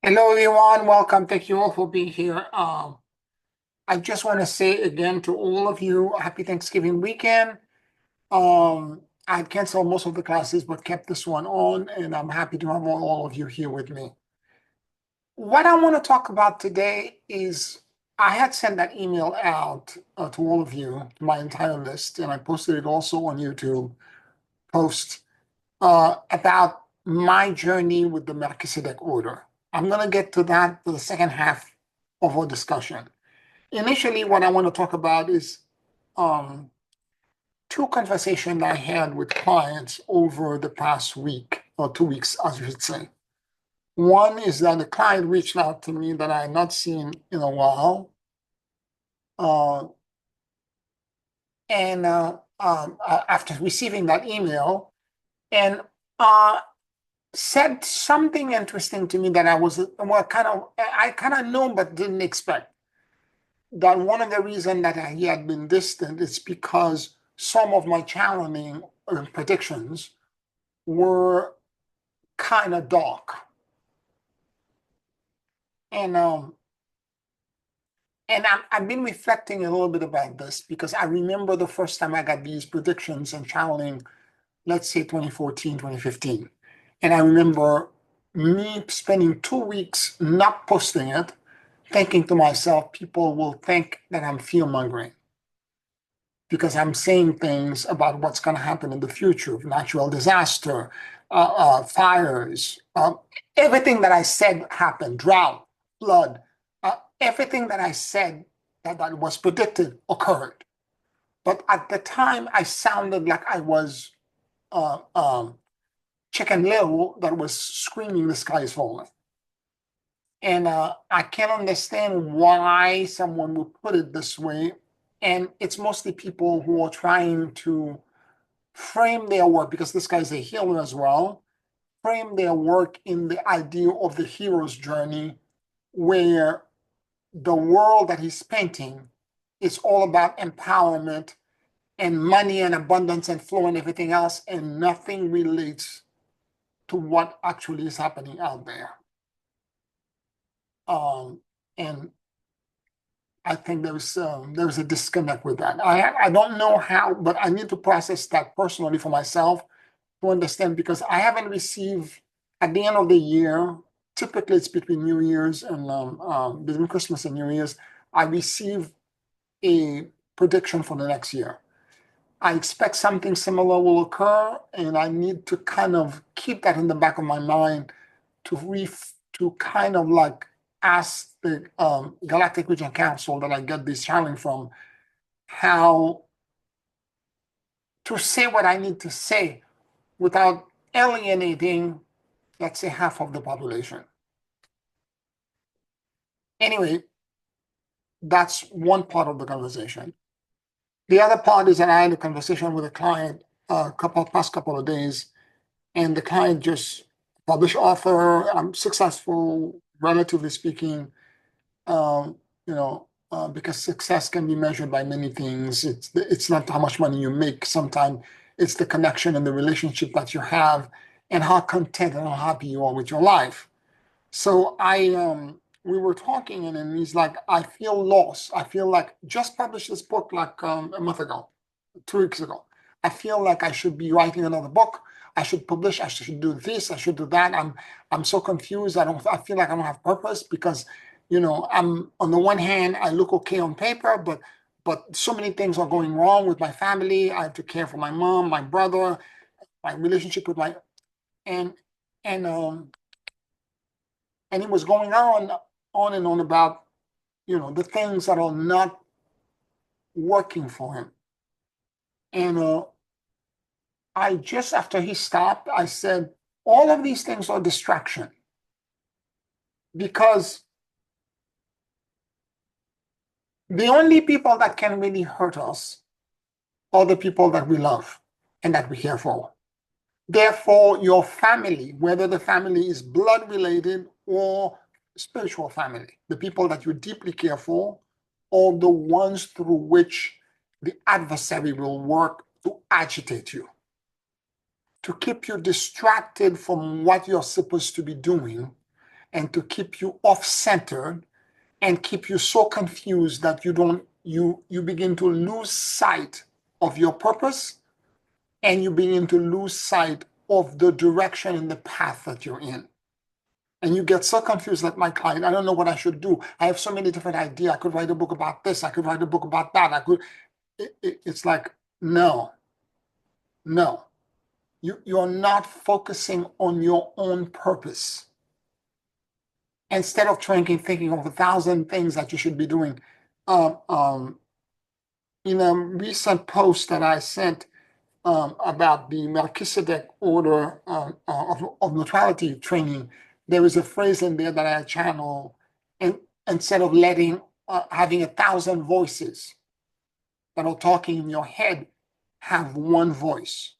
Hello, everyone. Welcome. Thank you all for being here. I just want to say again to all of you, happy Thanksgiving weekend. I had canceled most of the classes, but kept this one on, and I'm happy to have all of you here with me. What I want to talk about today is I had sent that email out to all of you, my entire list, and I posted it also on YouTube post about my journey with the Melchizedek order. I'm going to get to that for the second half of our discussion. Initially, what I want to talk about is um, two conversations I had with clients over the past week or 2 weeks, as you should say. One is that a client reached out to me that I had not seen in a while. Uh, and after receiving that email, and said something interesting to me that I kind of know but didn't expect. That one of the reasons that he had been distant is because some of my challenging predictions were kind of dark. And um, I've been reflecting a little bit about this because I remember the first time I got these predictions and channeling, let's say 2014, 2015. And I remember me spending 2 weeks not posting it, thinking to myself, people will think that I'm fear mongering because I'm saying things about what's going to happen in the future, natural disaster, fires, everything that I said happened, drought, flood, everything that I said that was predicted occurred. But at the time, I sounded like I was uh, um, Chicken Little that was screaming, "The sky is falling." And I can't understand why someone would put it this way. And it's mostly people who are trying to frame their work, because this guy's a healer as well, frame their work in the idea of the hero's journey, where the world that he's painting is all about empowerment and money and abundance and flow and everything else, and nothing relates to what actually is happening out there. And I think there's a disconnect with that. I don't know how, but I need to process that personally for myself to understand, because I haven't received at the end of the year. Typically, it's between New Year's and between Christmas and New Year's. I receive a prediction for the next year. I expect something similar will occur, and I need to kind of keep that in the back of my mind to kind of like ask the Galactic Region Council that I get this challenge from, how to say what I need to say without alienating, let's say, half of the population. Anyway, that's one part of the conversation. The other part is that I had a conversation with a client past couple of days, and the client just published author. I'm successful, relatively speaking. Um, because success can be measured by many things. It's not how much money you make. Sometimes it's the connection and the relationship that you have, and how content and how happy you are with your life. So we were talking, and then he's like, I feel lost. I feel like just published this book like a month ago, 2 weeks ago. I feel like I should be writing another book. I should publish. I should do this. I should do that. I'm so confused. I feel like I don't have purpose, because, I'm, on the one hand, I look okay on paper, but so many things are going wrong with my family. I have to care for my mom, my brother, my relationship with my and and um and he was going on and on about, the things that are not working for him. And I just, after he stopped, I said, all of these things are distraction, because the only people that can really hurt us are the people that we love and that we care for. Therefore, your family, whether the family is blood related or spiritual family, the people that you deeply care for, are the ones through which the adversary will work to agitate you, to keep you distracted from what you're supposed to be doing, and to keep you off-centered and keep you so confused that you begin to lose sight of your purpose, and you begin to lose sight of the direction and the path that you're in. And you get so confused, like my client, I don't know what I should do. I have so many different ideas. I could write a book about this. I could write a book about that. It's like, no. You're not focusing on your own purpose. Instead of thinking of 1,000 things that you should be doing. In a recent post that I sent about the Melchizedek order of neutrality training, there is a phrase in there that I channel, and instead of having 1,000 voices that are talking in your head, have one voice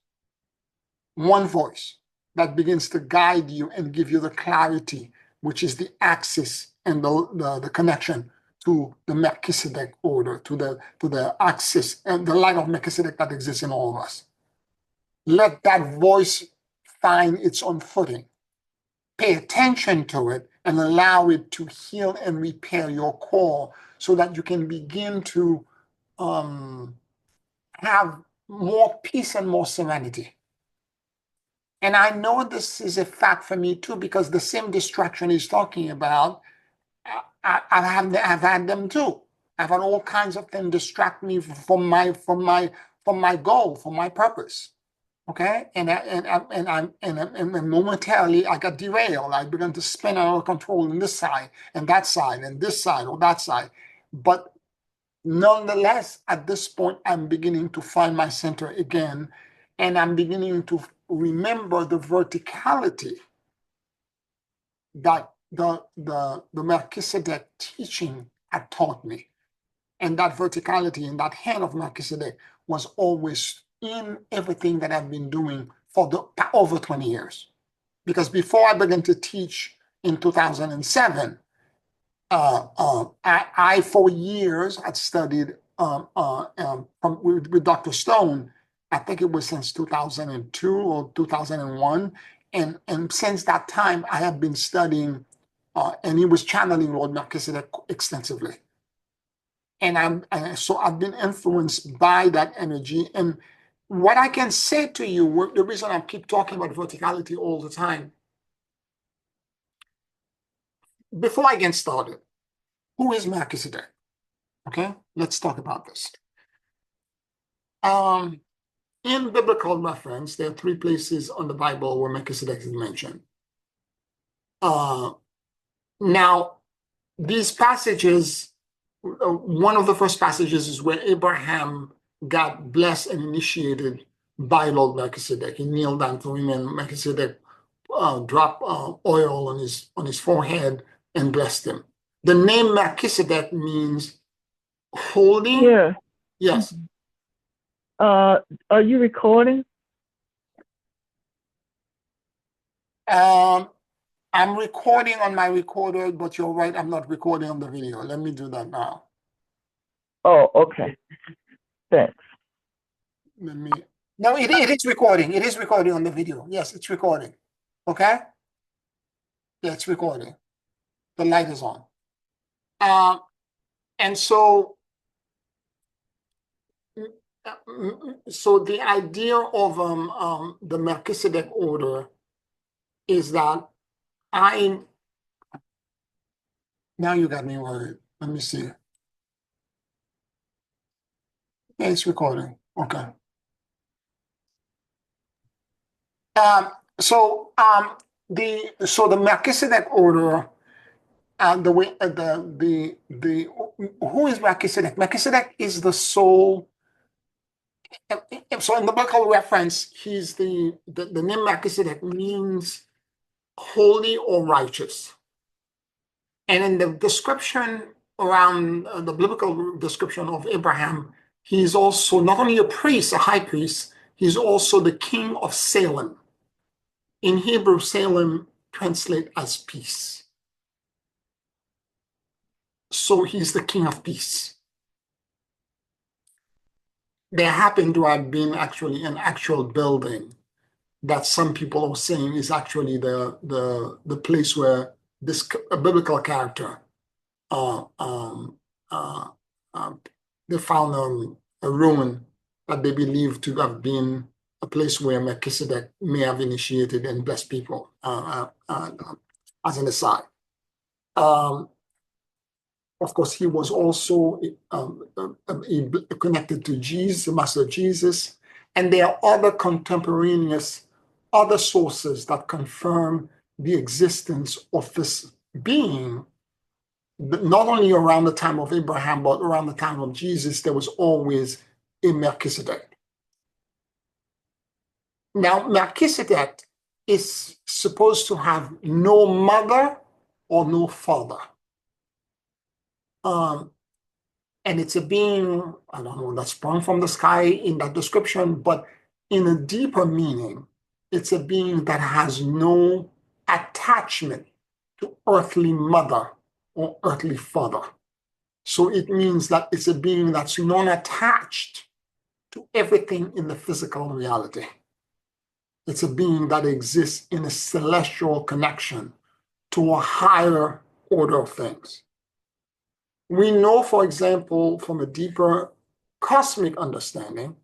that begins to guide you and give you the clarity, which is the axis and the connection to the Melchizedek order, to the axis and the light of Melchizedek that exists in all of us. Let that voice find its own footing. Pay attention to it and allow it to heal and repair your core so that you can begin to have more peace and more serenity. And I know this is a fact for me too, because the same distraction he's talking about, I've had them too. I've had all kinds of things distract me from my goal, from my purpose. Okay, and momentarily I got derailed. I began to spin out of control on this side and that side and this side or that side. But nonetheless, at this point, I'm beginning to find my center again, and I'm beginning to remember the verticality that the Melchizedek teaching had taught me. And that verticality and that hand of Melchizedek was always in everything that I've been doing for over 20 years. Because before I began to teach in 2007, I for years had studied with Dr. Stone. I think it was since 2002 or 2001. And since that time, I have been studying, and he was channeling Lord Melchizedek extensively. And so I've been influenced by that energy. And what I can say to you, the reason I keep talking about verticality all the time, before I get started, who is Melchizedek? Okay, let's talk about this. In biblical reference, there are 3 places on the Bible where Melchizedek is mentioned. Now, these passages, one of the first passages is where Abraham got blessed and initiated by Lord Melchizedek. He kneeled down to him, and Melchizedek dropped oil on his forehead and blessed him. The name Melchizedek means holy. Yeah. Yes. Are you recording? I'm recording on my recorder, but you're right, I'm not recording on the video. Let me do that now. Oh, okay. Thanks. No, it is recording. It is recording on the video. Yes, it's recording. Okay? Yeah, it's recording. The light is on. And so the idea of the Melchizedek order is that now you got me worried. Let me see. Yeah, it's recording. Okay. So the Melchizedek order, who is Melchizedek? Melchizedek is the soul. So in the biblical reference, he's the name Melchizedek means holy or righteous. And in the description around the biblical description of Abraham, he's also not only a priest, a high priest, he's also the king of Salem. In Hebrew, Salem translates as peace. So he's the king of peace. There happened to have been actually an actual building that some people are saying is actually the place where this biblical character. Uh, um, uh, they found a ruin that they believe to have been a place where Melchizedek may have initiated and blessed people, as an aside. Of course, he was also connected to Jesus, the Master Jesus, and there are other contemporaneous, other sources that confirm the existence of this being. Not only around the time of Abraham, but around the time of Jesus, there was always a Melchizedek. Now, Melchizedek is supposed to have no mother or no father. And it's a being, I don't know, that's sprung from the sky in that description, but in a deeper meaning, it's a being that has no attachment to earthly mother or earthly father. So it means that it's a being that's non-attached to everything in the physical reality. It's a being that exists in a celestial connection to a higher order of things. We know, for example, from a deeper cosmic understanding,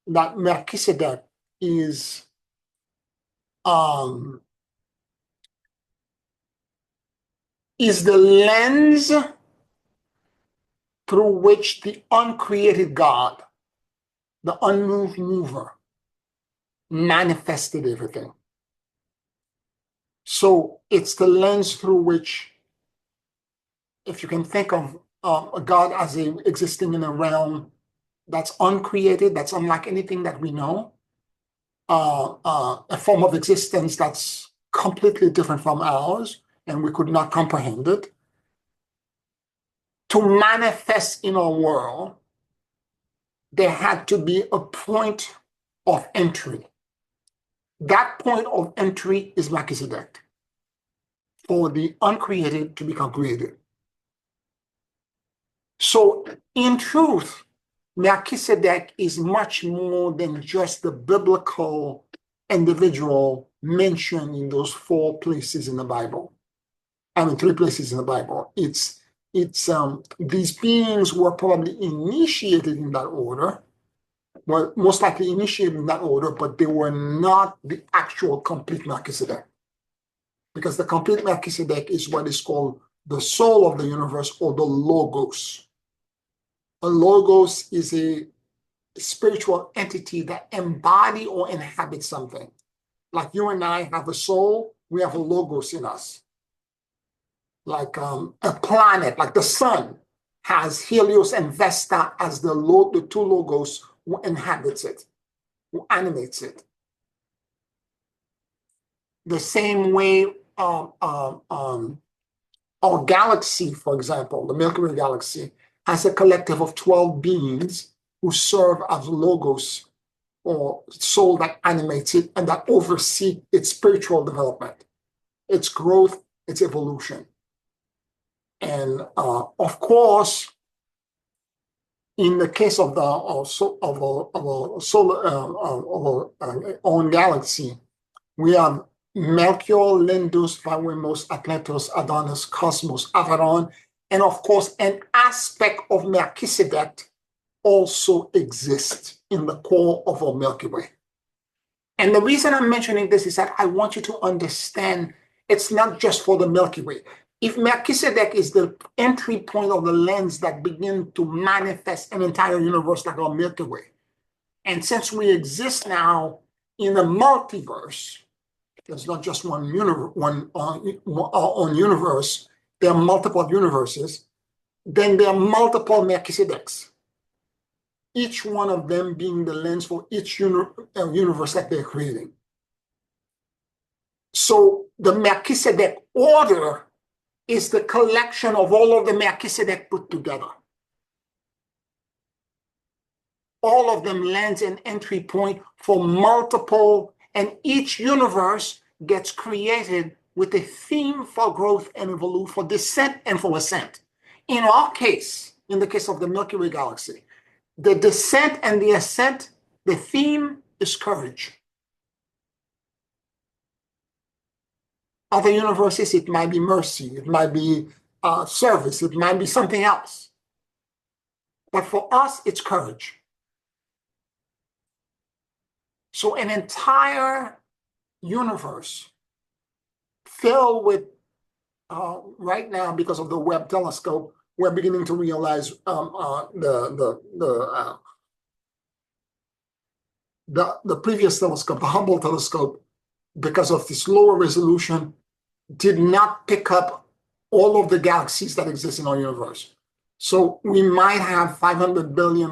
that Melchizedek is the lens through which the uncreated God, the unmoved mover, manifested everything. So it's the lens through which, if you can think of a God as existing in a realm that's uncreated, that's unlike anything that we know, a form of existence that's completely different from ours, and we could not comprehend it. To manifest in our world, there had to be a point of entry. That point of entry is Melchizedek, for the uncreated to become created. So, in truth, Melchizedek is much more than just the biblical individual mentioned in those 4 places in the Bible. I mean, 3 places in the Bible. It's these beings were probably initiated in that order, well, most likely initiated in that order, but they were not the actual complete Melchizedek. Because the complete Melchizedek is what is called the soul of the universe, or the Logos. A Logos is a spiritual entity that embodies or inhabits something. Like you and I have a soul, we have a Logos in us. Like a planet, like the sun, has Helios and Vesta as the 2 Logos who inhabits it, who animates it. The same way our galaxy, for example, the Milky Way galaxy, has a collective of 12 beings who serve as Logos, or soul, that animates it and that oversee its spiritual development, its growth, its evolution. And of course, in the case of our own galaxy, we have Melchior, Lindus, Vawemos, Atlantos, Adonis, Cosmos, Avalon, and of course, an aspect of Melchizedek also exists in the core of our Milky Way. And the reason I'm mentioning this is that I want you to understand it's not just for the Milky Way. If Melchizedek is the entry point of the lens that begins to manifest an entire universe like our Milky Way, and since we exist now in a multiverse, there's not just one universe, there are multiple universes, then there are multiple Melchizedeks, each one of them being the lens for each universe that they're creating. So the Melchizedek order is the collection of all of the Melchizedek put together. All of them lends an entry point for multiple, and each universe gets created with a theme for growth and evolution, for descent and for ascent. In our case, in the case of the Milky Way galaxy, the descent and the ascent, the theme is courage. Other universes, it might be mercy, it might be service, it might be something else. But for us, it's courage. So an entire universe filled with, right now, because of the Webb telescope, we're beginning to realize the previous telescope, the Hubble telescope, because of this lower resolution, did not pick up all of the galaxies that exist in our universe. So we might have 500 billion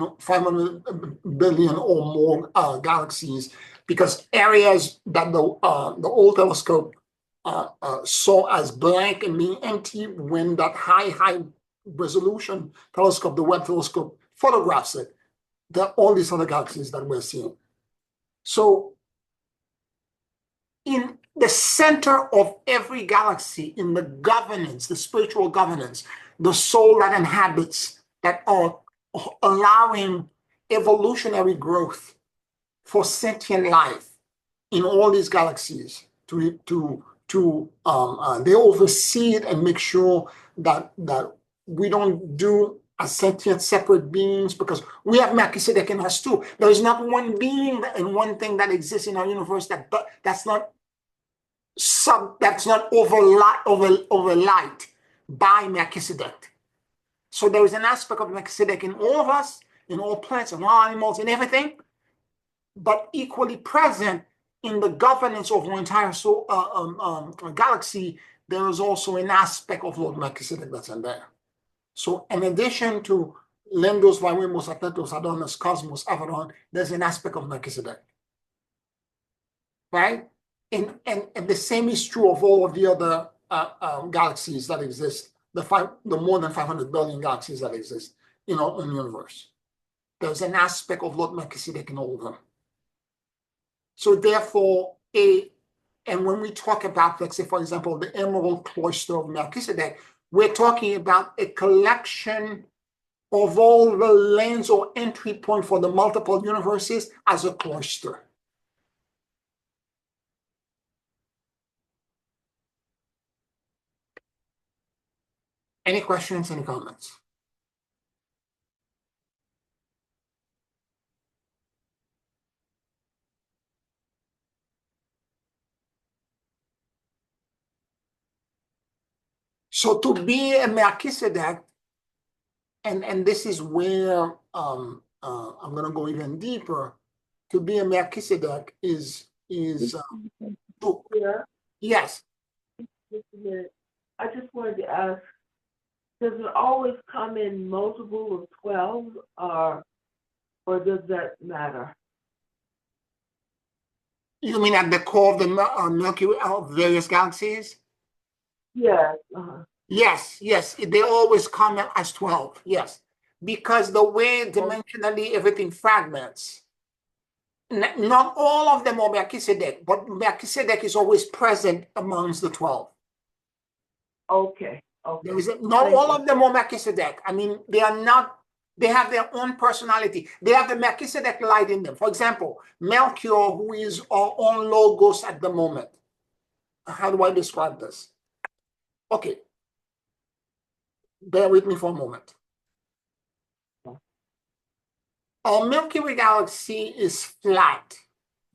or more galaxies, because areas that the old telescope saw as blank and being empty, when that high resolution telescope, the Webb telescope, photographs it, there are all these other galaxies that we're seeing. So in the center of every galaxy, in the governance, the spiritual governance, the soul that inhabits, that are allowing evolutionary growth for sentient life in all these galaxies, they oversee it and make sure that we don't do as sentient separate beings, because we have Melchizedek in us too. There is not one being and one thing that exists in our universe that's not overlight by Melchizedek. So there is an aspect of Melchizedek in all of us, in all plants and all animals and everything, but equally present in the governance of our entire galaxy. There is also an aspect of Lord Melchizedek that's in there. So in addition to Lendos, Vivemos, Atetos, Adonis, Cosmos, Avalon, there's an aspect of Melchizedek, right? And the same is true of all of the other galaxies that exist, the more than 500 billion galaxies that exist in our own universe. There's an aspect of Lord Melchizedek in all of them. So therefore, and when we talk about, let's say, for example, the Emerald Cloister of Melchizedek, we're talking about a collection of all the lanes or entry point for the multiple universes as a cloister. Any questions, any comments? So to be a Melchizedek, and this is where I'm going to go even deeper. To be a Melchizedek is Yeah, yes. just a minute. I just wanted to ask, does it always come in multiple of 12, or does that matter? You mean at the core of the Milky Way, of various galaxies? Yes. Yes, they always come in as 12. Yes, because the way dimensionally everything fragments. Not all of them are Melchizedek, but Melchizedek is always present amongst the 12. Okay. Not all of them are Melchizedek. I mean, they are not, they have their own personality. They have the Melchizedek light in them. For example, Melchior, who is our own logos at the moment. How do I describe this? Okay. Bear with me for a moment. Our Milky Way galaxy is flat,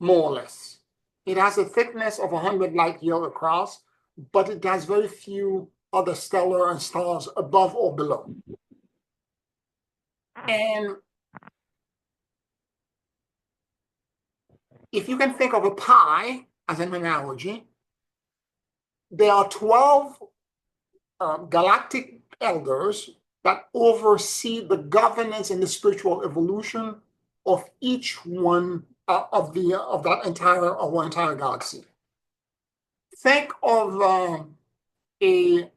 more or less. It has a thickness of 100 light years across, but it has very few other stellar and stars above or below. And if you can think of a pie as an analogy, there are 12 galactic elders that oversee the governance and the spiritual evolution of each one of our entire galaxy. Think of a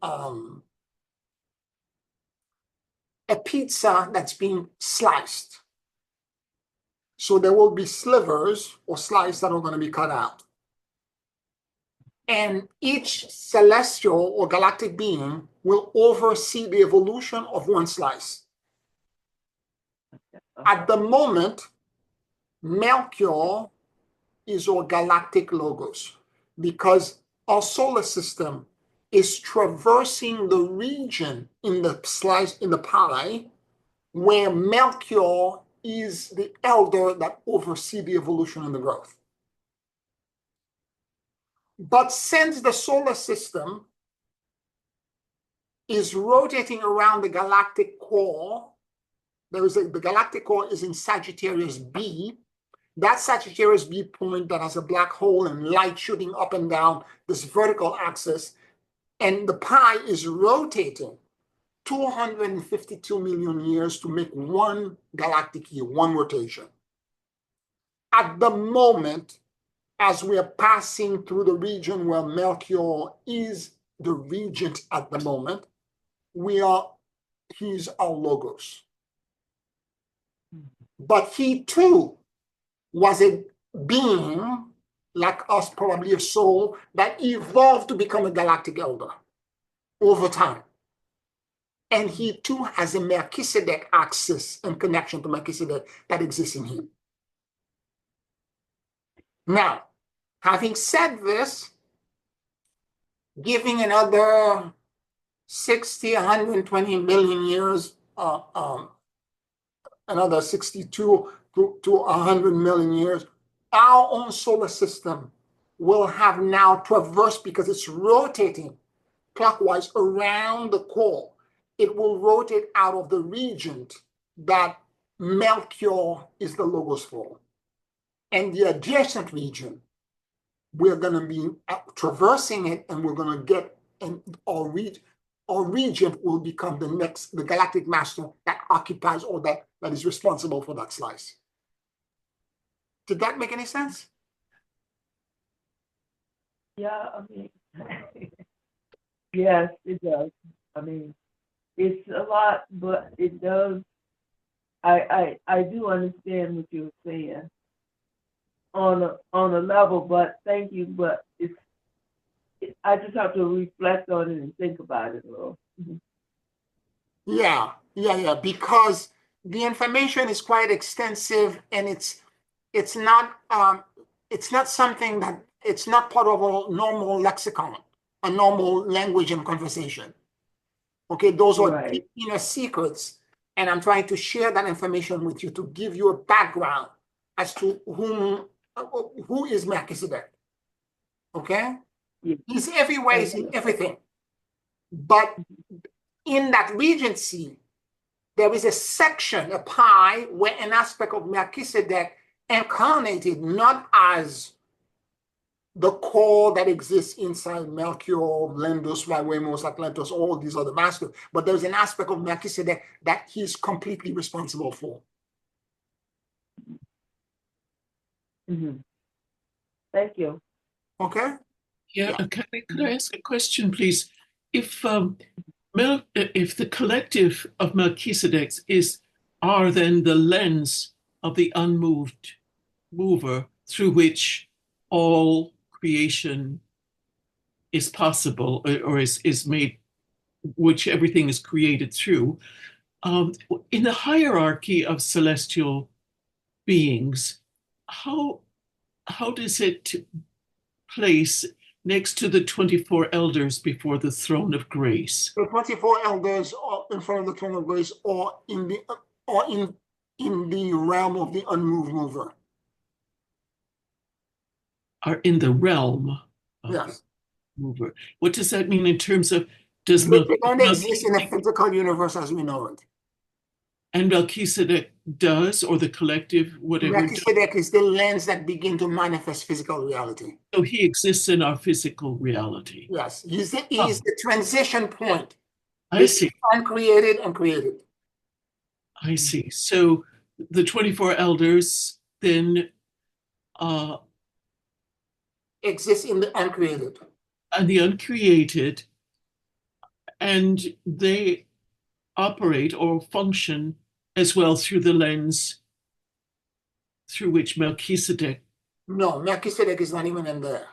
pizza that's being sliced. So there will be slivers or slices that are going to be cut out. And each celestial or galactic being will oversee the evolution of one slice. At the moment, Melchior is our galactic logos, because our solar system is traversing the region in the slice in the pie where Melchior is the elder that oversees the evolution and the growth. But since the solar system is rotating around the galactic core, the galactic core is in Sagittarius B. That Sagittarius B point that has a black hole and light shooting up and down this vertical axis, and the pi is rotating 252 million years to make one galactic year, one rotation. At the moment, as we are passing through the region where Melchior is the regent at the moment, he's our logos. But he too was a being like us, probably a soul that evolved to become a galactic elder over time. And he too has a Melchizedek axis and connection to Melchizedek that exists in him. Now, having said this, giving another 60, 120 million years, another 62 to 100 million years, our own solar system will have now traversed, because it's rotating clockwise around the core. It will rotate out of the region that Melchior is the logos for. And the adjacent region, we're going to be traversing it, and we're going to get, and our region will become the galactic master that occupies, or that is responsible for that slice. Did that make any sense? Yeah, I mean, yes, it does. I mean, it's a lot, but it does. I do understand what you're saying on a level, but thank you. But I just have to reflect on it and think about it a little. Yeah, because the information is quite extensive, and it's not something that, it's not part of a normal lexicon, a normal language and conversation. Okay, those are Right. deep inner secrets, and I'm trying to share that information with you to give you a background as to who is Melchizedek. Okay, Yeah. he's everywhere, he's Thank in you. everything, but in that regency, there is a section, a pie, where an aspect of Melchizedek incarnated not as the core that exists inside Melchior, Lendus, Raiwemos, Atlantis, all these other masters, but there's an aspect of Melchizedek that he's completely responsible for. Mm-hmm. Thank you. Okay? Yeah, could I ask a question, please? If the collective of Melchizedeks are then the lens of the unmoved mover through which all creation is possible, or is made, which everything is created through, in the hierarchy of celestial beings, how does it place next to the 24 elders before the throne of grace? The 24 elders are in front of the throne of grace, or in the realm of the unmoved mover. Are in the realm of Yes. the mover. What does that mean in terms of, does They don't exist in the Melchizedek, physical universe as we know it. and Melchizedek does, or the collective, whatever, Melchizedek is the lens that begins to manifest physical reality. so he exists in our physical reality? Yes, he's the transition point I see. uncreated and created. I see. So the 24 elders then Exists in the uncreated. and the uncreated, and they operate or function as well through the lens through which Melchizedek. No, Melchizedek is not even in there.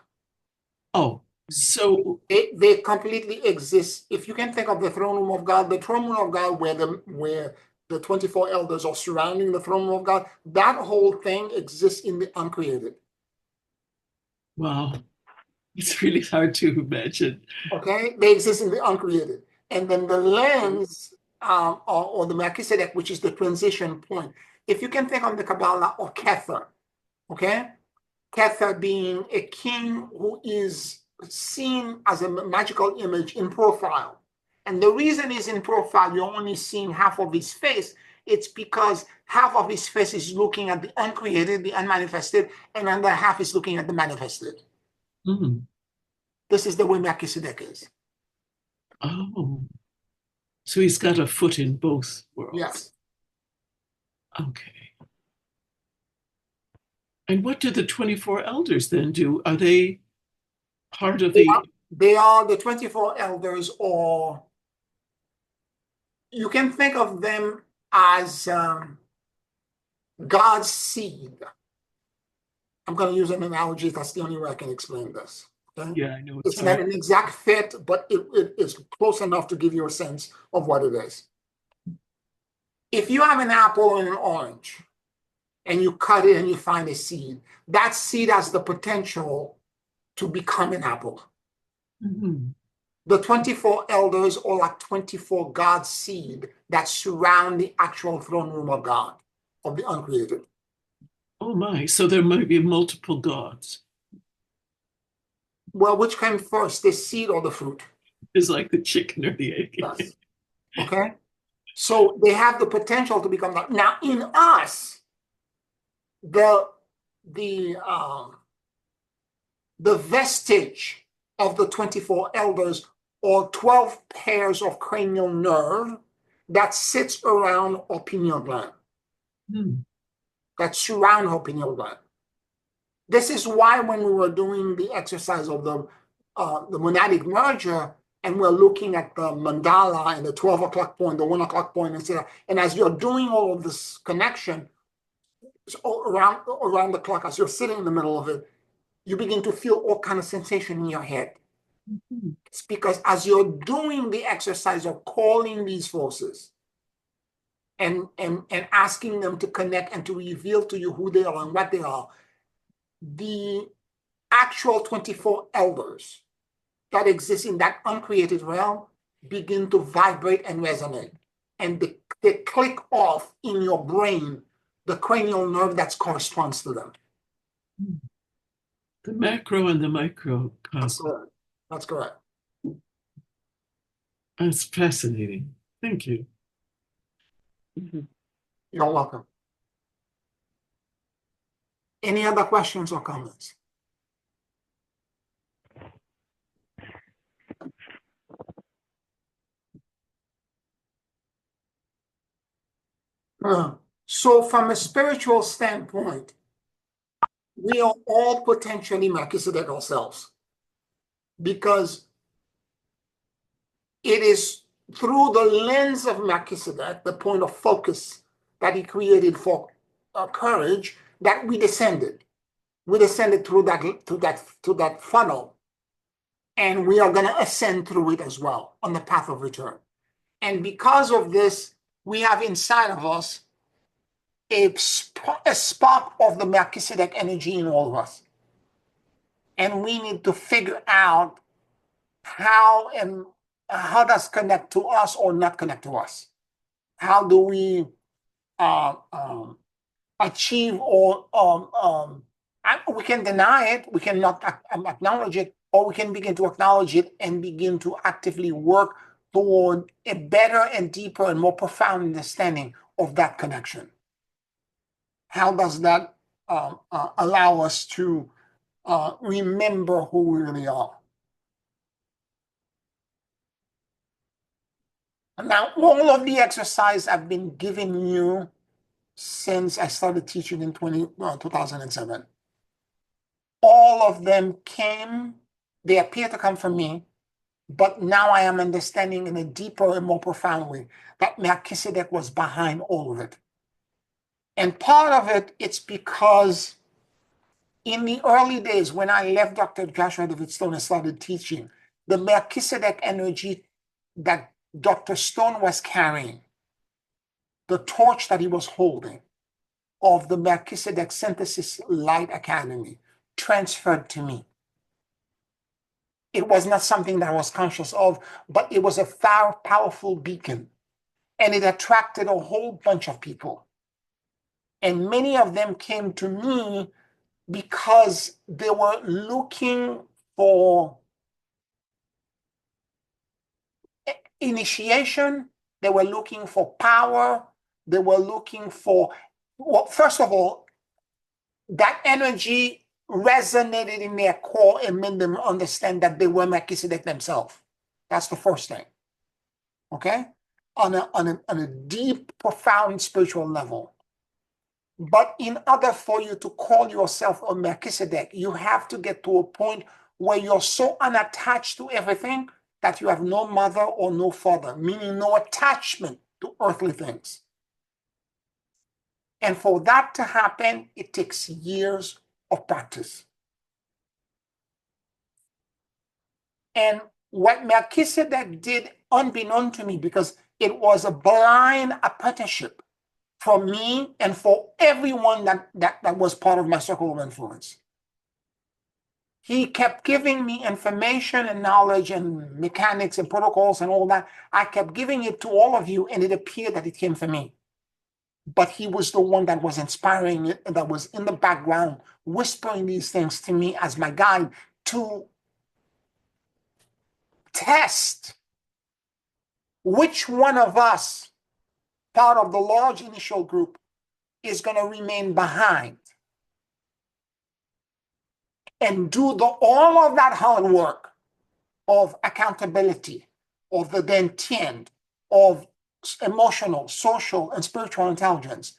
Oh, so They completely exist. If you can think of the throne room of God, the throne room of God where the 24 elders are surrounding the throne room of God, that whole thing exists in the uncreated. wow. It's really hard to imagine. Okay, they exist in the uncreated. And then the lens, or the Melchizedek, which is the transition point. If you can think of the Kabbalah or Kether, okay? Kether being a king who is seen as a magical image in profile. And the reason is in profile, you're only seeing half of his face. It's because half of his face is looking at the uncreated, the unmanifested, and another half is looking at the manifested. Mm. This is the way Melchizedek is. Oh, so he's got a foot in both worlds. Yes. Okay. And what do the 24 elders then do? Are they part of the? They are the 24 elders, or you can think of them as God's seed. I'm going to use an analogy. That's the only way I can explain this. Okay? Yeah, I know It's not an exact fit, but it is close enough to give you a sense of what it is. If you have an apple and an orange, and you cut it and you find a seed, that seed has the potential to become an apple. Mm-hmm. The 24 elders are like 24 God's seed that surround the actual throne room of God, of the uncreated. Oh my, so there might be multiple gods. Well, which came first, the seed or the fruit? It's like the chicken or the egg. Yes. Okay. So they have the potential to become that. Now, in us, the vestige of the 24 elders or 12 pairs of cranial nerve that sits around our pineal gland, that surround our pineal gland. This is why when we were doing the exercise of the monadic merger, and we're looking at the mandala and the 12 o'clock point, the 1 o'clock point, etc. And as you're doing all of this connection around the clock, as you're sitting in the middle of it, you begin to feel all kind of sensation in your head. Mm-hmm. It's because as you're doing the exercise of calling these forces and asking them to connect and to reveal to you who they are and what they are, the actual 24 elders that exist in that uncreated realm begin to vibrate and resonate. And they click off in your brain the cranial nerve that corresponds to them. The macro and the microcosm. That's correct. That's fascinating. Thank you. You're welcome. Any other questions or comments? So from a spiritual standpoint, we are all potentially Melchizedek ourselves, because it is through the lens of Melchizedek, the point of focus that he created for courage, that we descended. We descended through that funnel, and we are going to ascend through it as well on the path of return. And because of this, we have inside of us a spark of the Melchizedek energy in all of us. And we need to figure out how does connect to us or not connect to us. How do we achieve, or we can deny it, we cannot acknowledge it, or we can begin to acknowledge it and begin to actively work toward a better and deeper and more profound understanding of that connection. How does that allow us to remember who we really are? Now, all of the exercise I've been giving you since I started teaching in 2007, all of them they appear to come from me, but now I am understanding in a deeper and more profound way that Melchizedek was behind all of it. And part of it, it's because in the early days when I left Dr. Joshua David Stone and started teaching, the Melchizedek energy that Dr. Stone was carrying, the torch that he was holding of the Melchizedek Synthesis Light Academy, transferred to me. It was not something that I was conscious of, but it was a far powerful beacon. And it attracted a whole bunch of people. And many of them came to me because they were looking for initiation, they were looking for power, they were looking for, well, first of all, that energy resonated in their core and made them understand that they were Melchizedek themselves. That's the first thing. Okay? On a deep, profound spiritual level. But in order for you to call yourself a Melchizedek, you have to get to a point where you're so unattached to everything that you have no mother or no father, meaning no attachment to earthly things. And for that to happen, it takes years of practice. And what Melchizedek did, unbeknown to me, because it was a blind apprenticeship for me and for everyone that was part of my circle of influence. He kept giving me information and knowledge and mechanics and protocols and all that. I kept giving it to all of you, and it appeared that it came from me. But he was the one that was inspiring it, that was in the background, whispering these things to me as my guide to test which one of us, part of the large initial group, is going to remain behind and do all of that hard work of accountability, of the dentien, of emotional, social, and spiritual intelligence,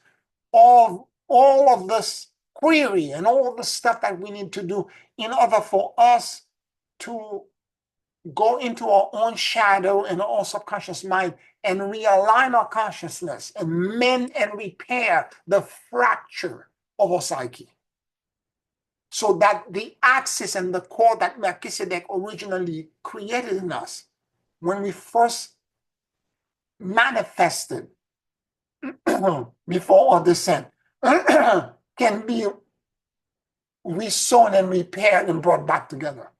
of all of this query and all of the stuff that we need to do in order for us to go into our own shadow and our subconscious mind and realign our consciousness and mend and repair the fracture of our psyche. So that the axis and the core that Melchizedek originally created in us, when we first manifested before our descent, can be resewn and repaired and brought back together.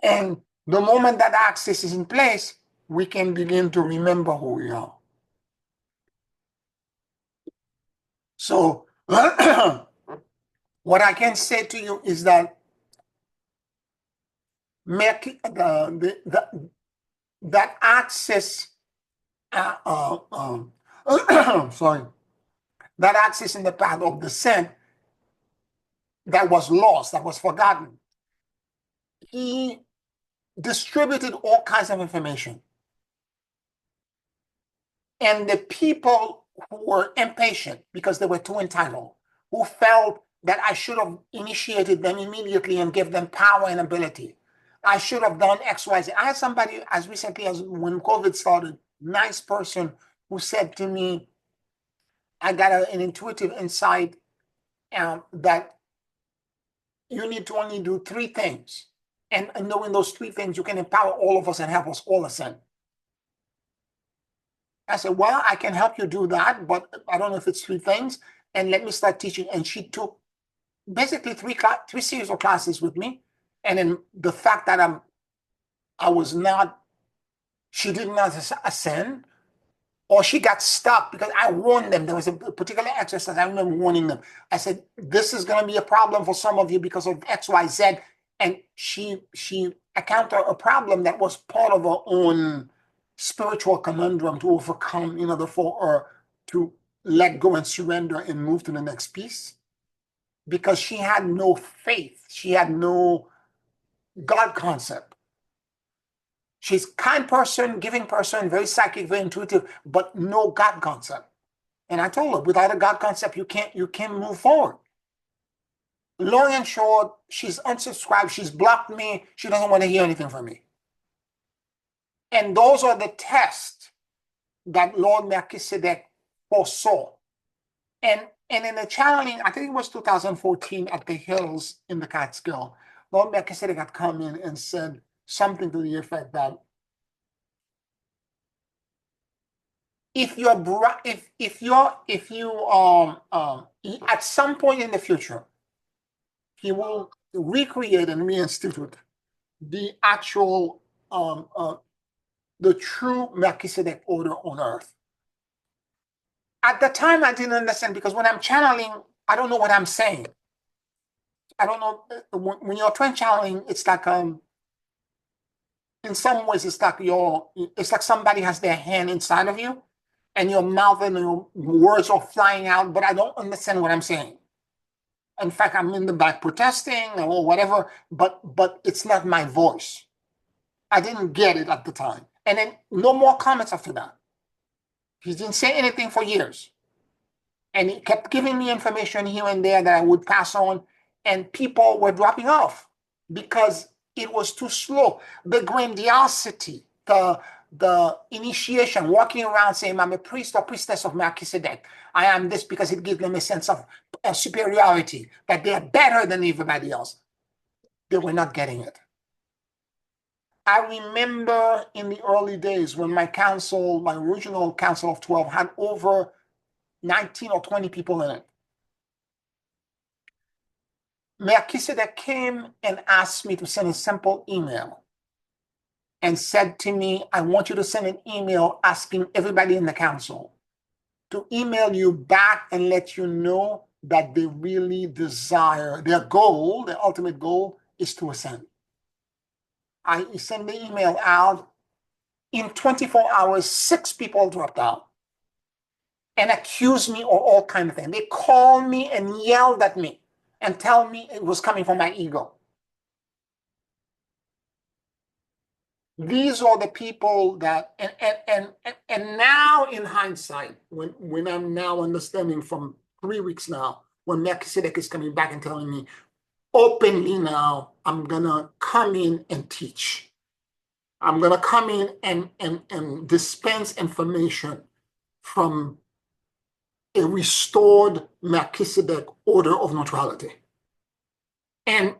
And the moment that axis is in place, we can begin to remember who we are. So, what I can say to you is that that axis, sorry, that axis in the path of descent that was lost, that was forgotten, he distributed all kinds of information. And the people who were impatient because they were too entitled, who felt that I should have initiated them immediately and give them power and ability. I should have done X, Y, Z. I had somebody as recently as when COVID started, nice person who said to me, I got an intuitive insight that you need to only do 3 things. And knowing those 3 things, you can empower all of us and help us all ascend. I said, well, I can help you do that, but I don't know if it's 3 things. And let me start teaching. And she took basically 3 series of classes with me. And then the fact that she did not ascend, or she got stuck because I warned them. There was a particular exercise. I remember warning them. I said, this is going to be a problem for some of you because of X, Y, Z. And she encountered a problem that was part of her own spiritual conundrum to overcome in order for her to let go and surrender and move to the next piece. Because she had no faith. She had no God concept. She's a kind person, giving person, very psychic, very intuitive, but no God concept. And I told her, without a God concept, you can't move forward. Long and short, she's unsubscribed, she's blocked me, she doesn't want to hear anything from me. And those are the tests that Lord Melchizedek foresaw. And in the channeling, I think it was 2014 at the hills in the Catskill, Lord Melchizedek had come in and said something to the effect that if you at some point in the future, he will recreate and reinstitute the actual, the true Melchizedek order on earth. At the time, I didn't understand because when I'm channeling, I don't know what I'm saying. I don't know. When you're twin channeling, it's like in some ways, it's like somebody has their hand inside of you, and your mouth and your words are flying out, but I don't understand what I'm saying. In fact, I'm in the back protesting or whatever, but it's not my voice. I didn't get it at the time. And then no more comments after that. He didn't say anything for years. And he kept giving me information here and there that I would pass on, and people were dropping off because it was too slow. The grandiosity, the initiation, walking around saying, I'm a priest or priestess of Melchizedek. I am this, because it gives them a sense of superiority, that they're better than everybody else. They were not getting it. I remember in the early days when my council, my original council of 12, had over 19 or 20 people in it. Melchizedek came and asked me to send a simple email and said to me, I want you to send an email asking everybody in the council to email you back and let you know that they really desire, their goal, their ultimate goal is to ascend. I sent the email out. In 24 hours, 6 people dropped out and accused me of all kinds of things. They called me and yelled at me and tell me it was coming from my ego. These are the people that, and now in hindsight, when I'm now understanding from 3 weeks now, when Melchizedek is coming back and telling me openly now, I'm gonna come in and teach. I'm gonna come in and dispense information from a restored Melchizedek order of neutrality. And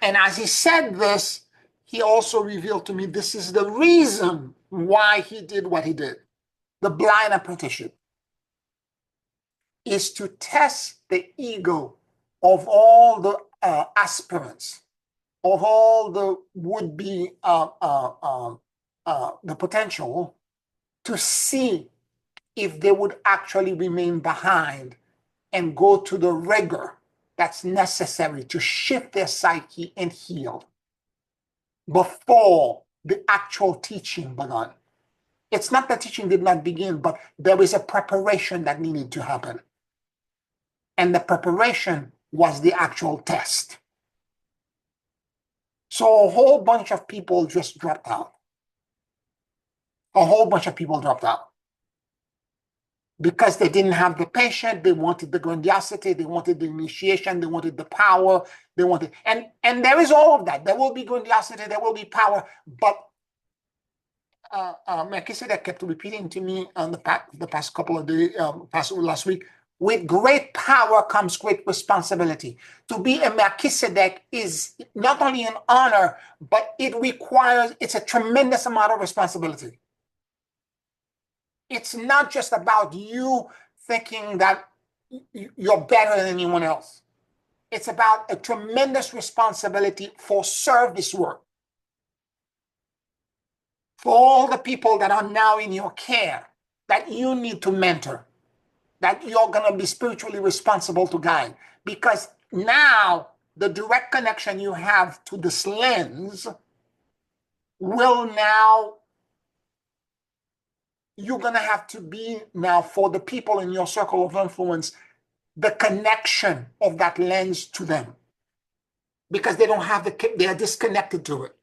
as he said this, he also revealed to me this is the reason why he did what he did. The blind apprenticeship is to test the ego of all the aspirants, of all the would-be, the potential, to see if they would actually remain behind and go to the rigor that's necessary to shift their psyche and heal before the actual teaching began. It's not that teaching did not begin, but there is a preparation that needed to happen. And the preparation was the actual test. So a whole bunch of people just dropped out. A whole bunch of people dropped out. Because they didn't have the patience, they wanted the grandiosity, they wanted the initiation, they wanted the power, they wanted, and there is all of that. There will be grandiosity, there will be power, but Melchizedek kept repeating to me on the past couple of days, last week, with great power comes great responsibility. To be a Melchizedek is not only an honor, but it's a tremendous amount of responsibility. It's not just about you thinking that you're better than anyone else. It's about a tremendous responsibility for service work. For all the people that are now in your care, that you need to mentor, that you're going to be spiritually responsible to guide. Because now the direct connection you have to this lens will now, you're going to have to be now, for the people in your circle of influence, the connection of that lens to them, because they don't have they are disconnected to it.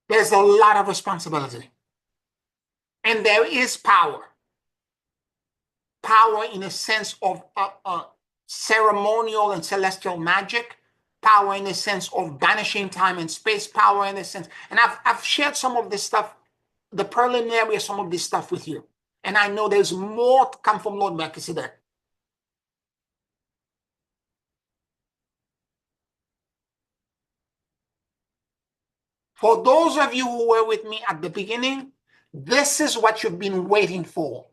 There's a lot of responsibility, and there is power in a sense of ceremonial and celestial magic, power in a sense of banishing time and space, power in a sense, and I've shared some of this stuff, the preliminary of some of this stuff with you. And I know there's more to come from Lord Melchizedek. For those of you who were with me at the beginning, This is what you've been waiting for.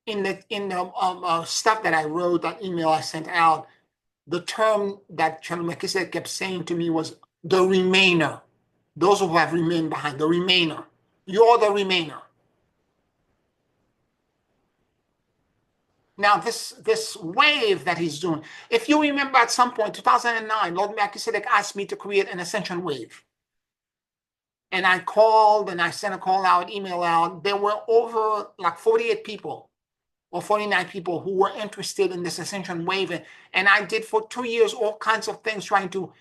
In the stuff that I wrote, that email I sent out, the term that Chairman Melchizedek kept saying to me was the remainer. Those who have remained behind, the remainer. You're the remainer. Now, this wave that he's doing, if you remember at some point, 2009, Lord Melchizedek asked me to create an ascension wave. And I called and I sent a call out, email out. There were over like 48 people or 49 people who were interested in this ascension wave. And I did for 2 years all kinds of things trying to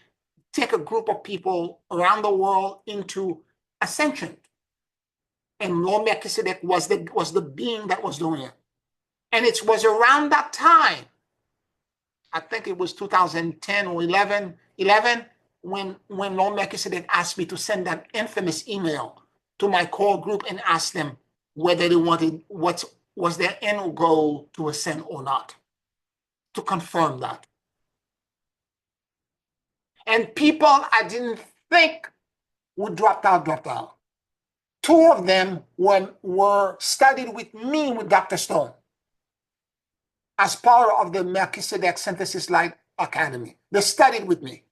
take a group of people around the world into ascension. And Lord Melchizedek was the being that was doing it. And it was around that time, I think it was 2010 or 11, when Lord Melchizedek asked me to send that infamous email to my core group and ask them whether they wanted, was their end goal to ascend or not, to confirm that. And people I didn't think would drop out. 2 of them were studied with me with Dr. Stone as part of the Melchizedek Synthesis Light Academy. They studied with me.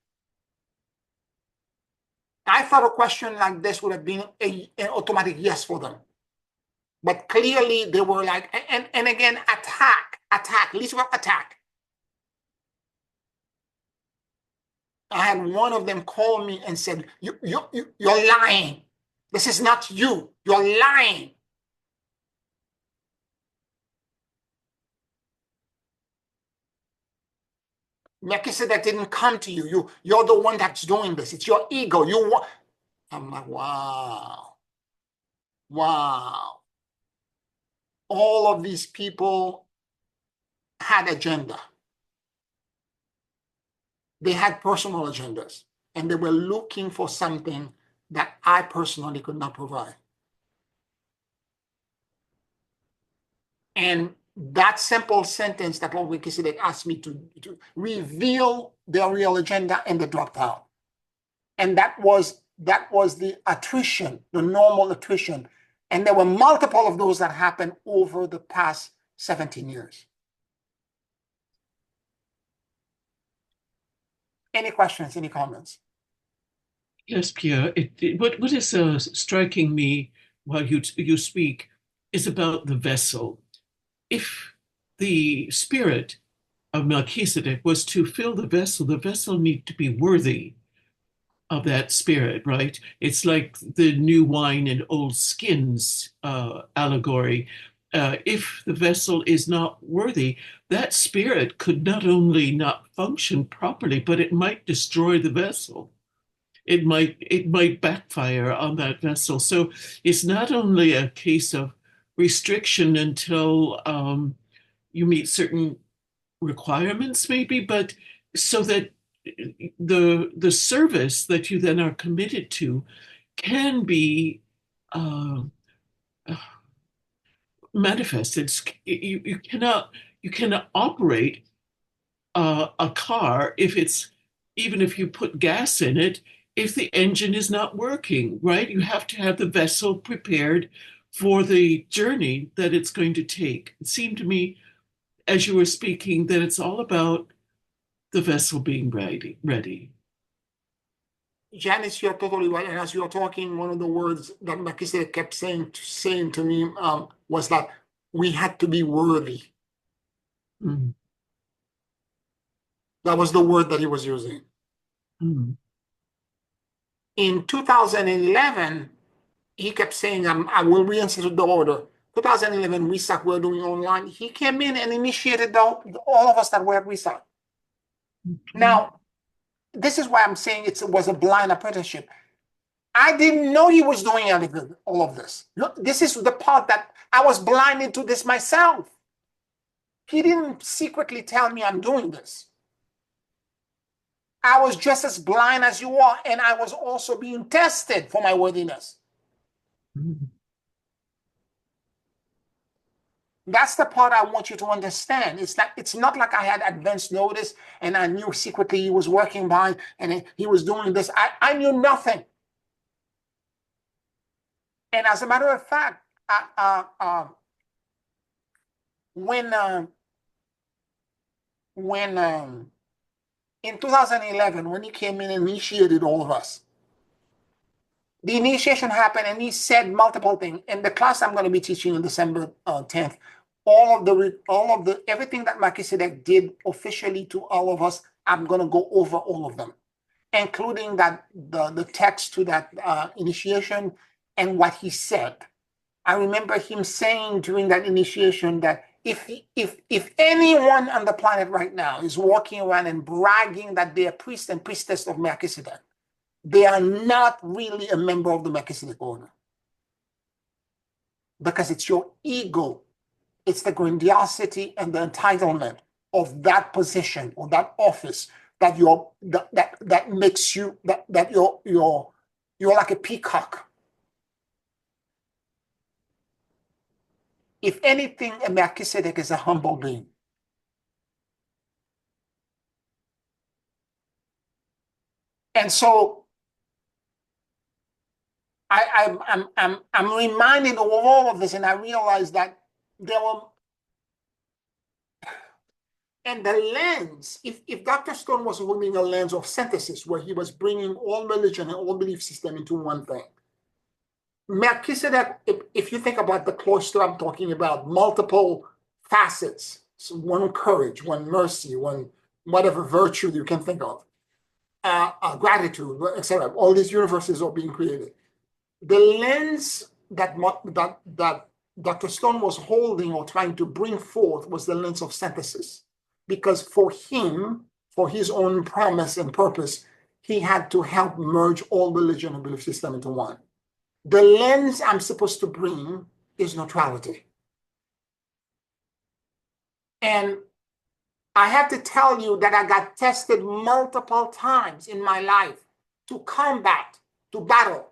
I thought a question like this would have been an automatic yes for them. But clearly they were like, and again, attack, least of attack. I had one of them call me and said, you're lying. This is not you. You're lying. Melchizedek didn't come to you. You're the one that's doing this. It's your ego. I'm like, wow. Wow. All of these people had agenda. They had personal agendas, and they were looking for something that I personally could not provide. And that simple sentence that Lord Melchizedek asked me to reveal their real agenda, and they dropped out. And that was the attrition, the normal attrition. And there were multiple of those that happened over the past 17 years. Any questions, any comments? Yes, Pierre. What is striking me while you speak is about the vessel. If the spirit of Melchizedek was to fill the vessel need to be worthy of that spirit, right? It's like the new wine in old skins allegory. If the vessel is not worthy, that spirit could not only not function properly, but it might destroy the vessel. It might backfire on that vessel. So it's not only a case of restriction until you meet certain requirements, maybe, but so that the service that you then are committed to can be manifested. You cannot operate a car even if you put gas in it, if the engine is not working, right? You have to have the vessel prepared for the journey that it's going to take. It seemed to me, as you were speaking, that it's all about the vessel being ready. Janice, you're totally right. And as you're talking, one of the words that Melchizedek kept saying to me was that we had to be worthy. Mm. That was the word that he was using. Mm. In 2011, he kept saying, I will reinstitute the order. 2011, WISAC we're doing online. He came in and initiated all of us that were at WISAC. Okay. Now, this is why I'm saying it was a blind apprenticeship. I didn't know he was doing all of this. This is the part that I was blinded to this myself. He didn't secretly tell me I'm doing this. I was just as blind as you are, and I was also being tested for my worthiness. Mm. That's the part I want you to understand. It's not like I had advance notice and I knew secretly he was working by and he was doing this. I knew nothing. And as a matter of fact, when in 2011, when he came in and initiated all of us, the initiation happened and he said multiple things. In the class I'm going to be teaching on December 10th, all of the everything that Melchizedek did officially to all of us, I'm going to go over all of them, including that the text to that initiation and what he said. I remember him saying during that initiation that if anyone on the planet right now is walking around and bragging that they are priest and priestess of Melchizedek, they are not really a member of the Melchizedek order, because it's your ego, it's the grandiosity and the entitlement of that position or that office that that makes you that you're like a peacock. If anything, a Melchizedek is a humble being. And so I'm reminded of all of this, and I realize that there were, and the lens, if Dr. Stone was holding a lens of synthesis where he was bringing all religion and all belief system into one thing, Melchizedek, if you think about the cloister I'm talking about, multiple facets, so one courage, one mercy, one whatever virtue you can think of, gratitude, etc. All these universes are being created. The lens that Dr. Stone was holding or trying to bring forth was the lens of synthesis, because for him, for his own promise and purpose, he had to help merge all religion and belief system into one. The lens I'm supposed to bring is neutrality. And I have to tell you that I got tested multiple times in my life to combat, to battle.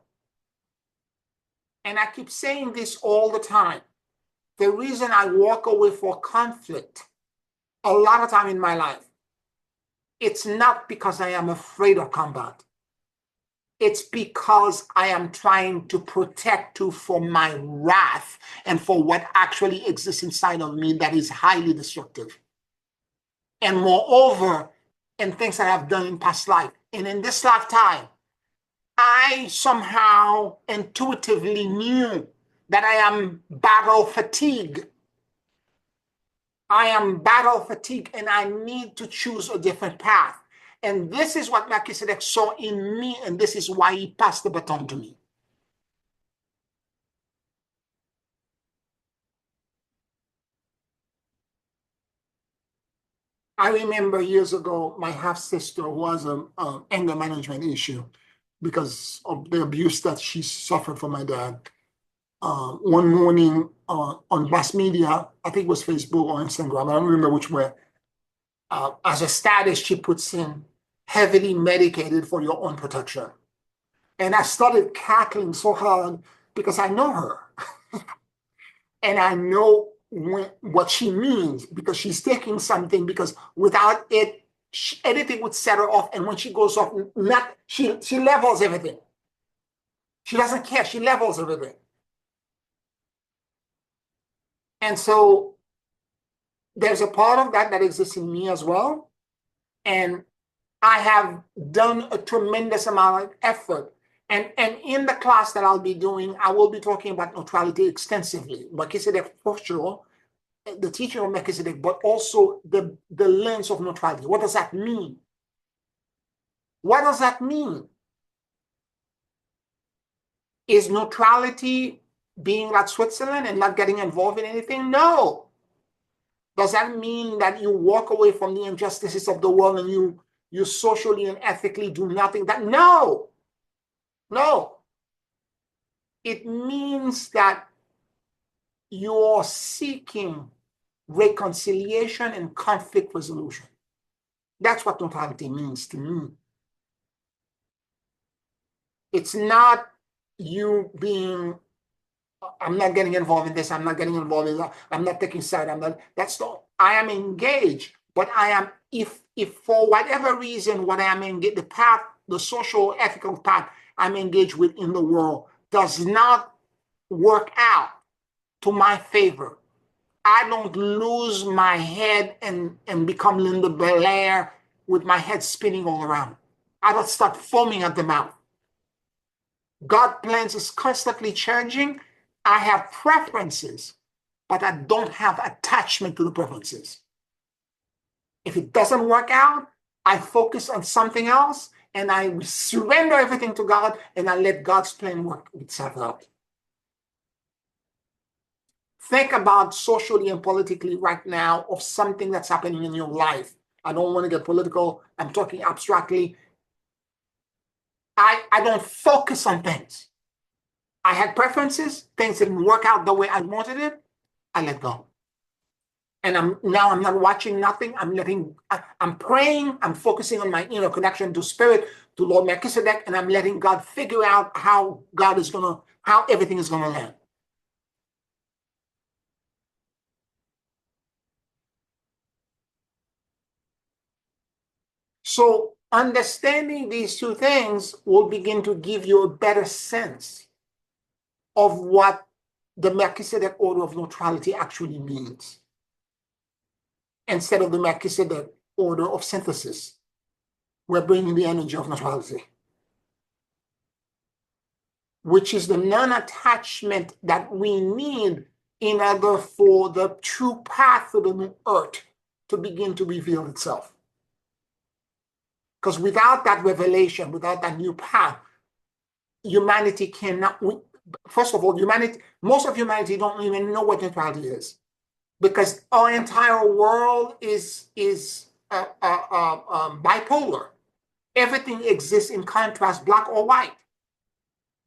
And I keep saying this all the time. The reason I walk away for conflict a lot of time in my life, it's not because I am afraid of combat. It's because I am trying to protect you from my wrath and for what actually exists inside of me that is highly destructive. And moreover, in things that I've done in past life. And in this lifetime, I somehow intuitively knew that I am battle fatigue. I am battle fatigue and I need to choose a different path. And this is what Melchizedek saw in me, and this is why he passed the baton to me. I remember years ago, my half-sister was an anger management issue because of the abuse that she suffered from my dad. One morning on mass media, I think it was Facebook or Instagram, I don't remember which way, as a status, she puts in heavily medicated for your own protection. And I started cackling so hard because I know her. And I know what she means, because she's taking something, because without it, anything would set her off. And when she goes off, she levels everything. She doesn't care. She levels everything. And so there's a part of that that exists in me as well. And I have done a tremendous amount of effort. And in the class that I'll be doing, I will be talking about neutrality extensively. Melchizedek, for sure, the teaching of Melchizedek, but also the lens of neutrality. What does that mean? What does that mean? Is neutrality being like Switzerland and not getting involved in anything? No. Does that mean that you walk away from the injustices of the world and you socially and ethically do nothing? No. It means that you're seeking reconciliation and conflict resolution. That's what neutrality means to me. It's not you being, I'm not getting involved in this, I'm not getting involved in that, I'm not taking side, I am engaged, but I am, if for whatever reason, what I am engaged, the path, the social, ethical path I'm engaged with in the world does not work out to my favor, I don't lose my head and become Linda Blair with my head spinning all around. I don't start foaming at the mouth. God's plans is constantly changing. I have preferences, but I don't have attachment to the preferences. If it doesn't work out, I focus on something else and I surrender everything to God and I let God's plan work itself out. Think about socially and politically right now of something that's happening in your life. I don't want to get political. I'm talking abstractly. I don't focus on things. I had preferences. Things didn't work out the way I wanted it. I let go. And I'm not watching nothing. I'm praying. I'm focusing on my inner connection to spirit, to Lord Melchizedek, and I'm letting God figure out how everything is gonna land. So understanding these two things will begin to give you a better sense of what the Melchizedek order of neutrality actually means, instead of the Melchizedek order of synthesis. We're bringing the energy of neutrality, which is the non-attachment that we need in order for the true path to the new earth to begin to reveal itself. Because without that revelation, without that new path, humanity cannot. First of all, most of humanity don't even know what neutrality is, because our entire world is bipolar. Everything exists in contrast, black or white,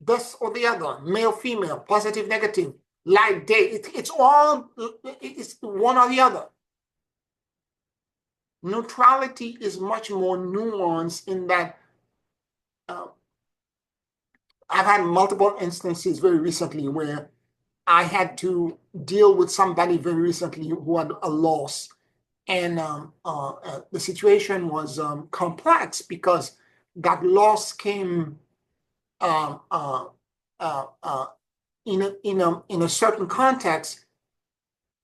this or the other, male, female, positive, negative, light, day. It's one or the other. Neutrality is much more nuanced in that I've had multiple instances very recently where I had to deal with somebody very recently who had a loss. And the situation was complex because that loss came in a certain context.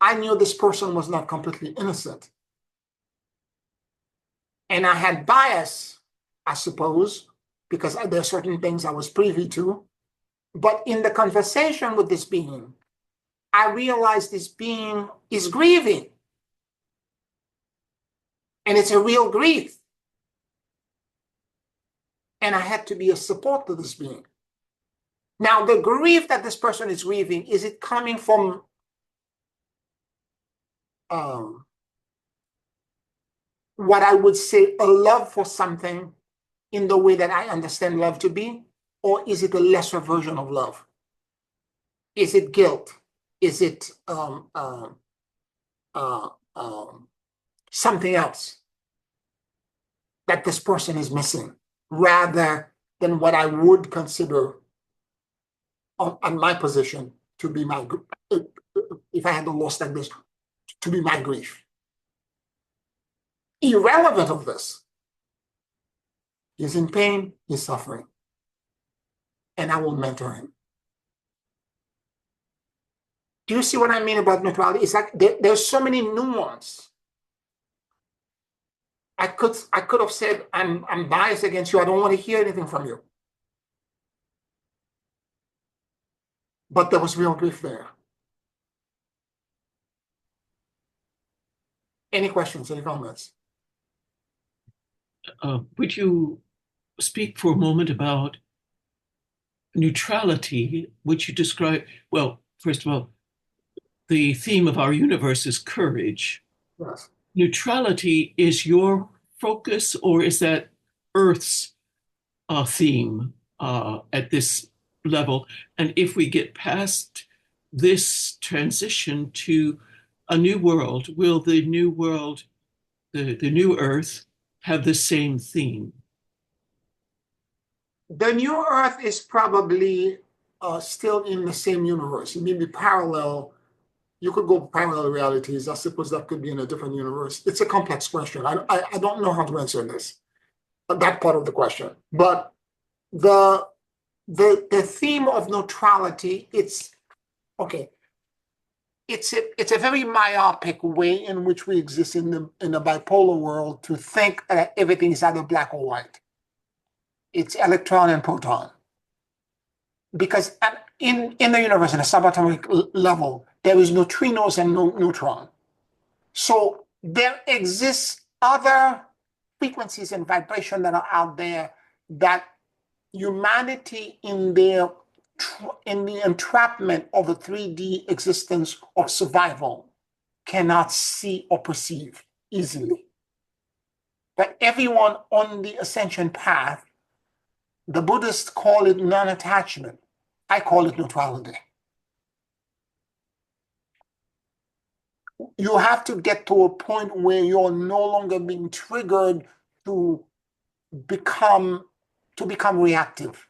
I knew this person was not completely innocent. And I had bias, I suppose, because there are certain things I was privy to. But in the conversation with this being, I realized this being is grieving. And it's a real grief. And I had to be a support to this being. Now, the grief that this person is grieving, is it coming from what I would say a love for something in the way that I understand love to be? Or is it a lesser version of love? Is it guilt? Is it something else that this person is missing, rather than what I would consider on my position to be my, if I had a loss like this, to be my grief? Irrelevant of this, he's in pain, he's suffering, and I will mentor him. Do you see what I mean about neutrality? It's like there's so many nuance. I could have said, I'm biased against you. I don't want to hear anything from you. But there was real grief there. Any questions, any comments? Would you speak for a moment about neutrality, which you describe? Well, first of all, the theme of our universe is courage. Yes. Neutrality is your focus, or is that Earth's theme at this level? And if we get past this transition to a new world, will the new world, the new Earth, have the same theme? The new Earth is probably still in the same universe. It may be parallel. You could go parallel realities. I suppose that could be in a different universe. It's a complex question. I don't know how to answer this, that part of the question. But the theme of neutrality, it's Okay. It's a very myopic way in which we exist in the bipolar world to think that everything is either black or white. It's electron and proton. Because in the universe, in a subatomic level, there is neutrinos and no neutron. So there exists other frequencies and vibration that are out there that humanity in the entrapment of a 3D existence of survival cannot see or perceive easily. But everyone on the ascension path, the Buddhists call it non-attachment. I call it neutrality. You have to get to a point where you're no longer being triggered to become reactive,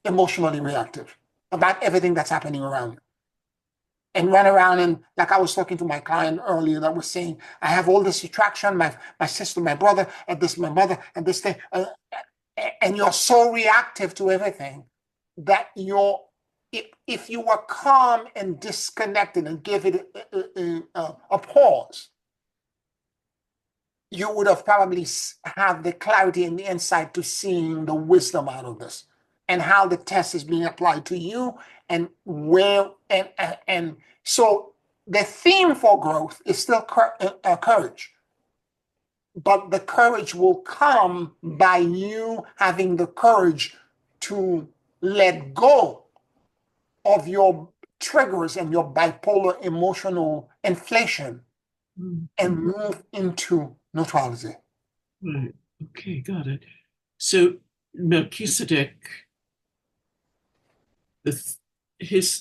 emotionally reactive about everything that's happening around you. And run around and, like I was talking to my client earlier that was saying, I have all this attraction, my sister, my brother, and this, my mother, and this thing. And you're so reactive to everything that if you were calm and disconnected and give it a pause, you would have probably have the clarity and the insight to seeing the wisdom out of this and how the test is being applied to you and where and so the theme for growth is still courage, but the courage will come by you having the courage to let go of your triggers and your bipolar emotional inflation and move into neutrality. Right. Okay, got it. So Melchizedek, his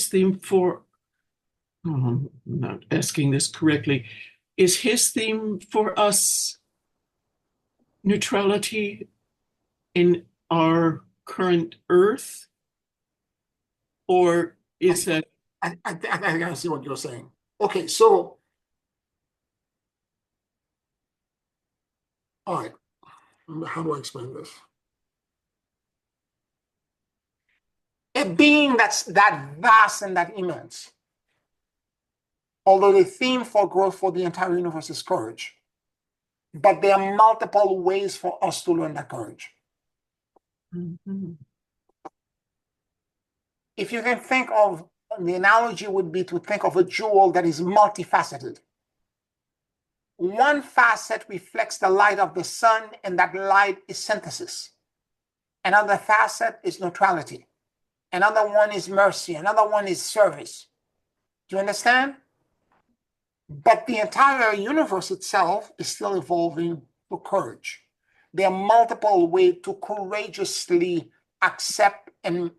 theme for, I'm not asking this correctly, is his theme for us neutrality in our current Earth? Or is that? I see what you're saying. Okay, so, all right, how do I explain this? A being that's that vast and that immense, although the theme for growth for the entire universe is courage, but there are multiple ways for us to learn that courage. Mm-hmm. If you can think of, the analogy would be to think of a jewel that is multifaceted. One facet reflects the light of the sun, and that light is synthesis. Another facet is neutrality. Another one is mercy. Another one is service. Do you understand? But the entire universe itself is still evolving to courage. There are multiple ways to courageously accept and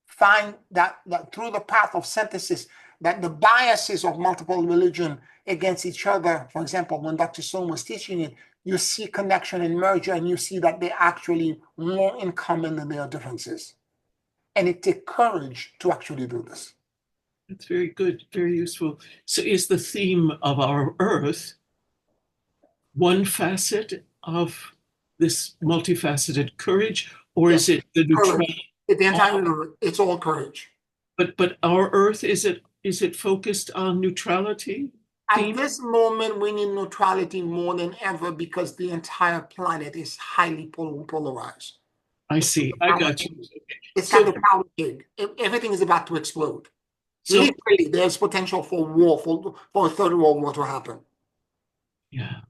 find that through the path of synthesis, that the biases of multiple religion against each other, for example, when Dr. Stone was teaching it, you see connection and merger, and you see that they're actually more in common than their differences. And it takes courage to actually do this. That's very good, very useful. So is the theme of our Earth one facet of this multifaceted courage, or Yes. is it the neutrality? The entire universe, it's all courage. But our Earth, is it focused on neutrality? At this moment, we need neutrality more than ever because the entire planet is highly polarized. I see. I got you. It's So- kind of powder keg. Everything is about to explode. So Literally, there's potential for war, for a third world war to happen. yeah.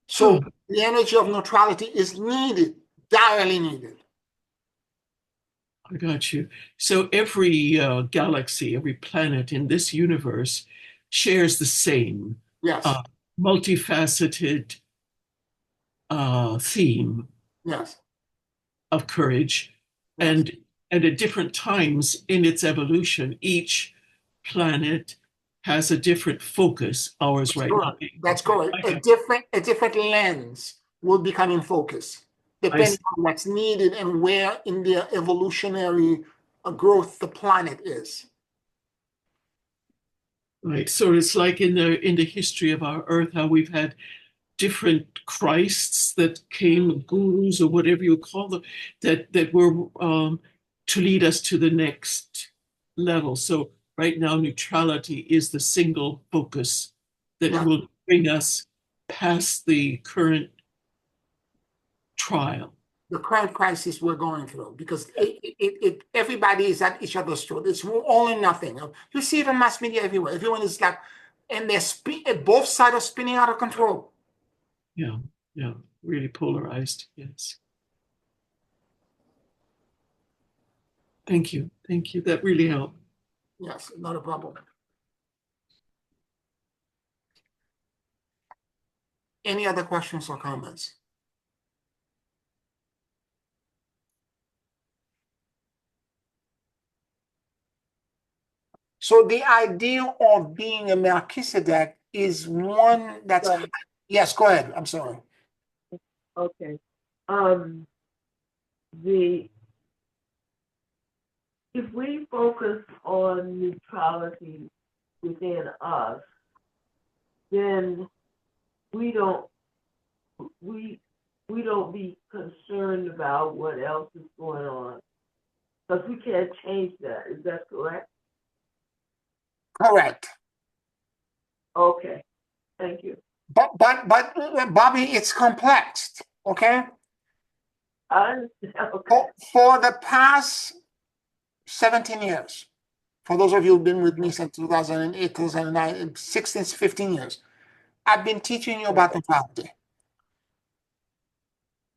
So the energy of neutrality is needed, direly needed. I got you. So every galaxy, every planet in this universe shares the same Yes. Multifaceted theme Yes. of courage. Yes. And at different times in its evolution, each planet has a different focus. Ours right now. That's correct. A different lens will become in focus, depending on what's needed and where in the evolutionary growth the planet is. Right. So it's like in the history of our Earth, how we've had different Christs that came, gurus or whatever you call them, that were to lead us to the next level. So right now, neutrality is the single focus that Yeah. will bring us past the current trial. The current crisis we're going through, because everybody is at each other's throat. It's all or nothing. You see it in mass media everywhere. Everyone is like, and both sides are spinning out of control. Yeah, yeah, really polarized. Yes. Thank you. Thank you. That really helped. Yes, not a problem. Any other questions or comments? So the idea of being a Melchizedek is one that's, Right. yes, go ahead. I'm sorry. Okay. The if we focus on neutrality within us, then we don't we we don't be concerned about what else is going on because we can't change that. Is that correct? Correct. Okay. Thank you. But Bobby, it's complex. Okay. I understand. Okay. For the past 17 years, for those of you who've been with me since 2008, 2009, 16, 15 years, I've been teaching you about neutrality.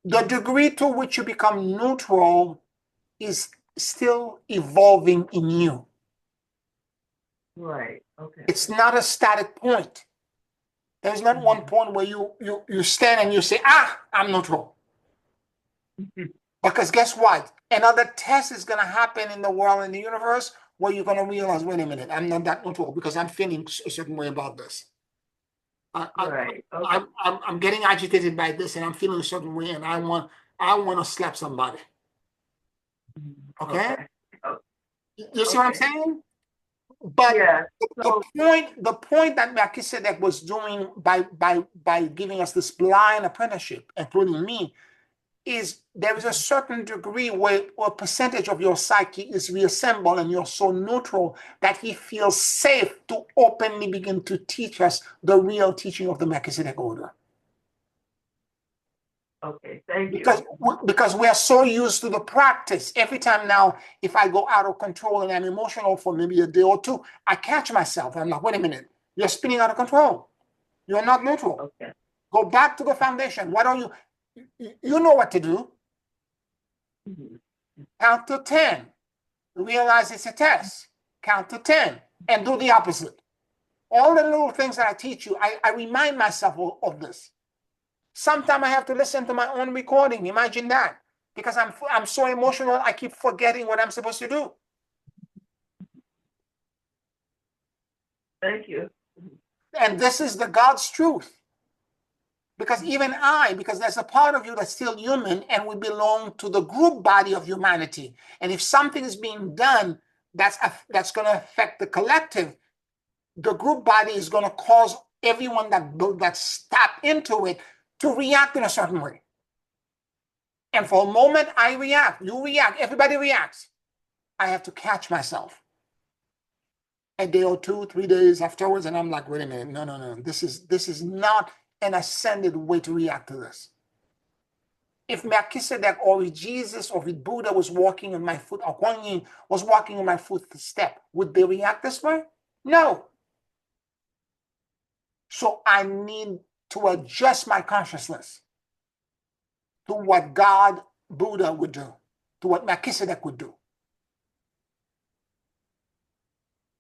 The degree to which you become neutral is still evolving in you. Right. Okay. It's not a static point. There's not one point where you stand and you say, I'm neutral. Because guess what? Another test is going to happen in the world, in the universe, where you're going to realize, wait a minute, I'm not that neutral because I'm feeling a certain way about this. Right. Okay. I'm getting agitated by this and I'm feeling a certain way and I want to slap somebody. Okay? Oh, You see what I'm okay. saying? But yeah. So, the point that Melchizedek was doing by giving us this blind apprenticeship, including me, is there is a certain degree where a percentage of your psyche is reassembled and you're so neutral that he feels safe to openly begin to teach us the real teaching of the Melchizedek order. okay. Thank you. Because we are so used to the practice. Every time now, if I go out of control and I'm emotional for maybe a day or two, I catch myself. I'm like, wait a minute, you're spinning out of control. You're not neutral. Okay. Go back to the foundation. Why don't you know what to do? Count to 10. Realize it's a test. Count to 10 and do the opposite. All the little things that I teach you, I remind myself of this. Sometimes I have to listen to my own recording. Imagine that. Because I'm so emotional, I keep forgetting what I'm supposed to do. Thank you. And this is the God's truth. Because because there's a part of you that's still human and we belong to the group body of humanity. And if something is being done that's going to affect the collective, the group body is going to cause everyone that's tapped into it to react in a certain way. And for a moment, I react, you react, everybody reacts. I have to catch myself. A day or 2, 3 days afterwards, and I'm like, wait a minute, no. This is not an ascended way to react to this. If Melchizedek or if Jesus or if Buddha was walking on my foot, or Kuan Yin was walking on my footstep, would they react this way? No. So I need to adjust my consciousness to what God, Buddha would do, to what Melchizedek would do.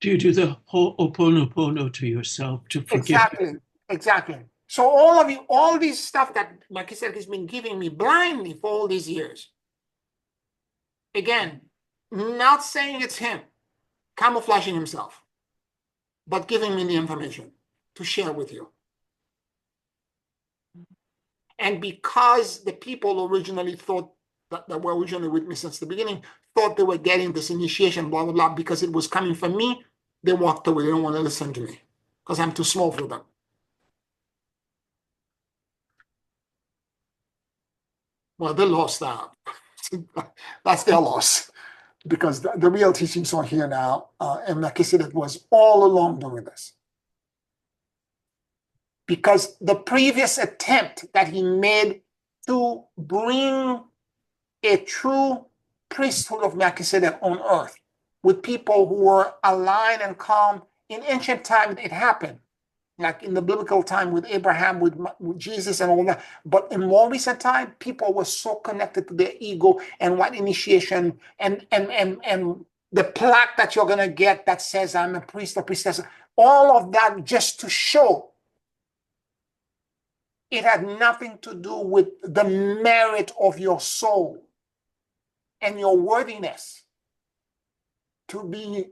Do you do the Ho'oponopono to yourself to forgive? Exactly. So all these stuff that Melchizedek has been giving me blindly for all these years. Again, not saying it's him, camouflaging himself, but giving me the information to share with you. And because the people originally thought that were originally with me since the beginning, thought they were getting this initiation, blah, blah, blah, because it was coming from me, they walked away. They don't want to listen to me because I'm too small for them. Well, they lost out. That's their loss. because the real teachings are here now, and Melchizedek was all along doing this. Because the previous attempt that he made to bring a true priesthood of Melchizedek on earth with people who were aligned and calm, in ancient times it happened, like in the biblical time with Abraham, with Jesus and all that. But in more recent time, people were so connected to their ego and what initiation and the plaque that you're going to get that says I'm a priest or priestess, all of that just to show it had nothing to do with the merit of your soul and your worthiness to be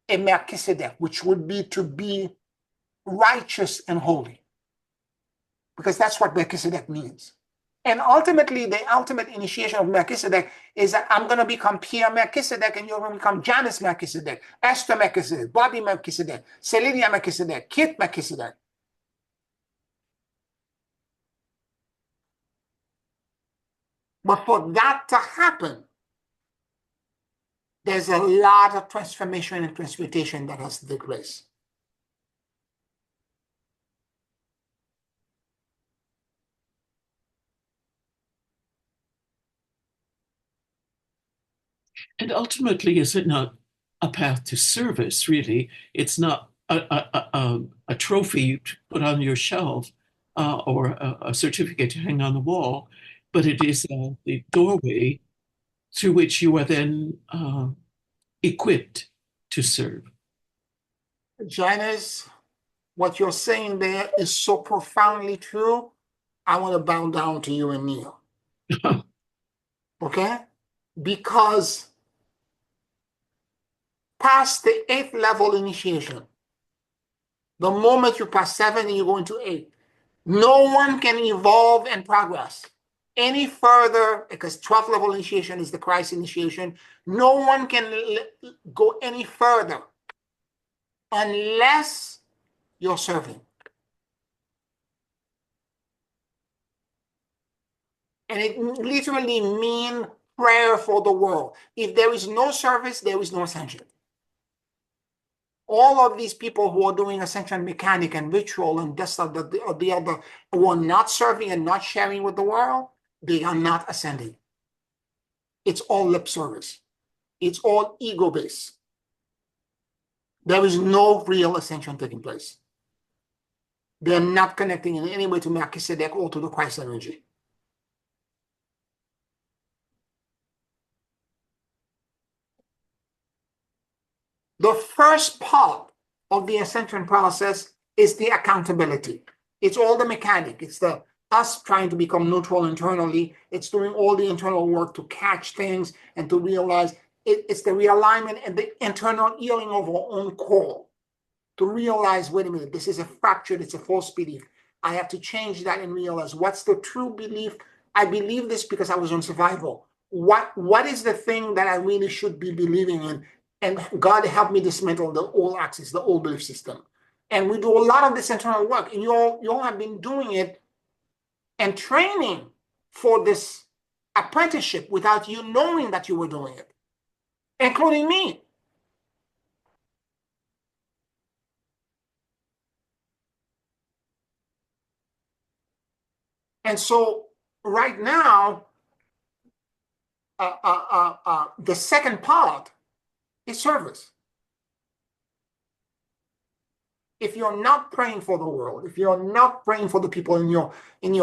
a Melchizedek, which would be to be righteous and holy. Because that's what Melchizedek means. And ultimately, the ultimate initiation of Melchizedek is that I'm going to become Pierre Melchizedek, and you're going to become Janice Melchizedek, Esther Melchizedek, Bobby Melchizedek, Celidia Melchizedek, Kit Melchizedek. But for that to happen, there's a lot of transformation and transmutation that has to take place. And ultimately, is it not a path to service, really? It's not a trophy you put on your shelf or a certificate to hang on the wall, but it is the doorway through which you are then equipped to serve. Janice, what you're saying there is so profoundly true. I want to bow down to you and kneel. Okay? Because past the 8th level initiation, the moment you pass 7 and you go into 8, no one can evolve and progress any further, because 12th level initiation is the Christ initiation. No one can go any further unless you're serving. And it literally means prayer for the world. If there is no service, there is no ascension. All of these people who are doing ascension mechanic and ritual and this or the other, who are not serving and not sharing with the world, they are not ascending. It's all lip service. It's all ego-based. There is no real ascension taking place. They're not connecting in any way to Melchizedek or to the Christ energy. The first part of the ascension process is the accountability. It's all the mechanic. It's the us trying to become neutral internally. It's doing all the internal work to catch things and to realize it's the realignment and the internal healing of our own core. To realize, wait a minute, this is a fractured, it's a false belief. I have to change that and realize what's the true belief. I believe this because I was on survival. What is the thing that I really should be believing in? And God help me dismantle the old axis, the old belief system. And we do a lot of this internal work. And you all have been doing it and training for this apprenticeship without you knowing that you were doing it, including me. And so right now, the second part is service. If you're not praying for the world, if you're not praying for the people that are in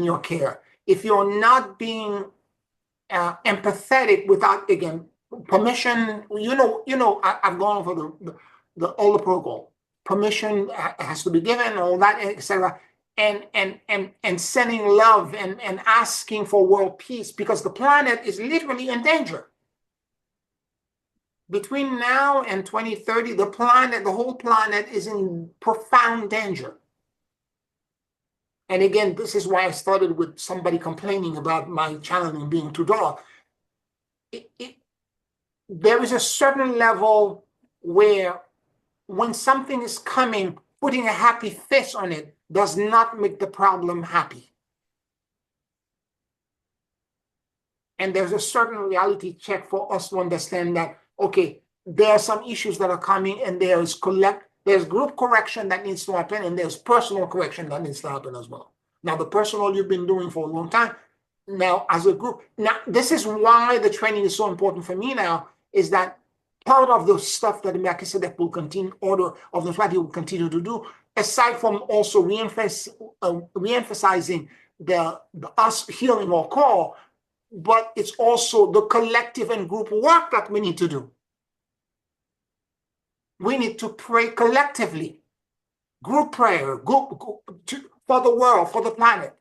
your care, if you're not being empathetic without, again, permission, I've gone over all the protocol. Permission has to be given, all that, etc. And sending love and asking for world peace, because the planet is literally in danger. Between now and 2030, the whole planet is in profound danger. And again, this is why I started with somebody complaining about my channeling being too dark. There is a certain level where when something is coming, putting a happy face on it does not make the problem happy. And there's a certain reality check for us to understand that, okay, there are some issues that are coming, and there's group correction that needs to happen, and there's personal correction that needs to happen as well. Now, the personal you've been doing for a long time, now as a group. Now, this is why the training is so important for me now, is that part of the stuff that Melchizedek will continue, order of the Friday will continue to do, aside from also re-emphasizing the us healing our core, but it's also the collective and group work that we need to do. We need to pray collectively, group prayer, for the world, for the planet.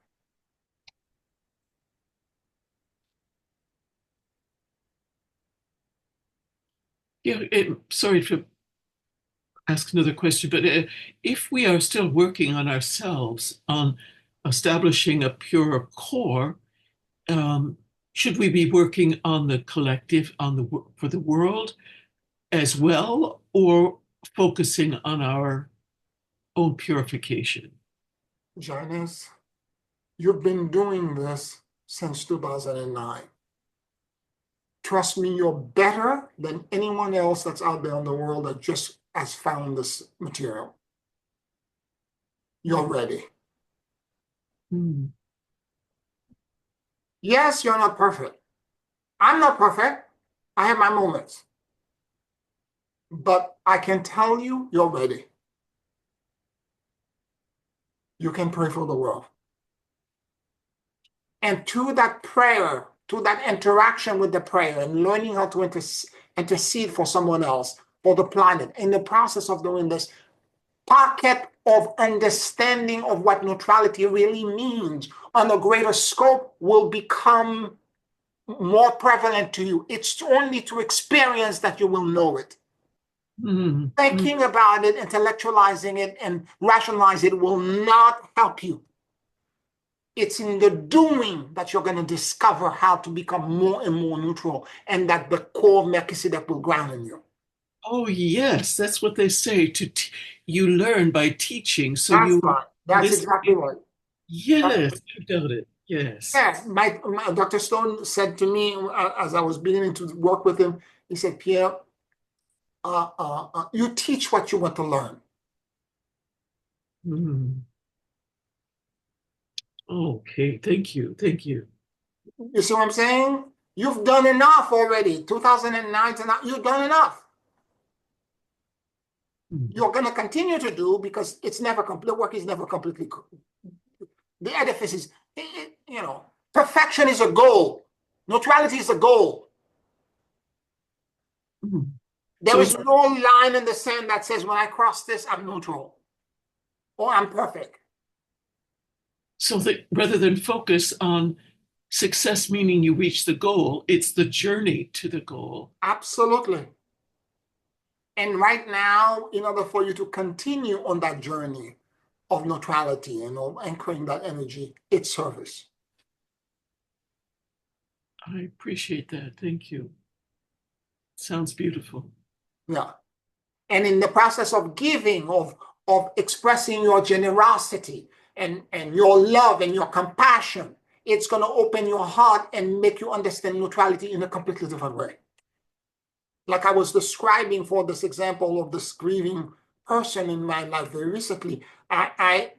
Yeah, sorry to ask another question, but if we are still working on ourselves, on establishing a pure core, should we be working on the collective, for the world as well, or focusing on our own purification? Janice, you've been doing this since 2009. Trust me, you're better than anyone else that's out there in the world that just has found this material. You're ready. Mm. Yes, you're not perfect. I'm not perfect. I have my moments. But I can tell you, you're ready. You can pray for the world. And to that prayer, to that interaction with the prayer and learning how to intercede for someone else, for the planet, in the process of doing this, pocket of understanding of what neutrality really means on a greater scope will become more prevalent to you. It's only through experience that you will know it. Mm. Thinking about it, intellectualizing it, and rationalize it will not help you. It's in the doing that you're going to discover how to become more and more neutral, and that the core of Melchizedek will ground in you. Oh, yes, that's what they say. You learn by teaching, so That's you right. That's listen. exactly right. Yes, you got it. Yes. Yeah, Dr. Stone said to me as I was beginning to work with him, he said, Pierre, you teach what you want to learn. Mm. Okay, thank you. Thank you. You see what I'm saying? You've done enough already. 2009 to now, you've done enough. Mm. You're going to continue to do, because it's never complete. The work is never completely. The edifice is, perfection is a goal. Neutrality is a goal. Mm. There So is no line in the sand that says, when I cross this, I'm neutral or I'm perfect. so that rather than focus on success, meaning you reach the goal, it's the journey to the goal. Absolutely. And right now, in order for you to continue on that journey of neutrality and of anchoring that energy, it's service. I appreciate that. Thank you. Sounds beautiful. Yeah. And in the process of giving, of expressing your generosity and your love and your compassion, it's going to open your heart and make you understand neutrality in a completely different way. Like I was describing for this example of this grieving person in my life very recently, I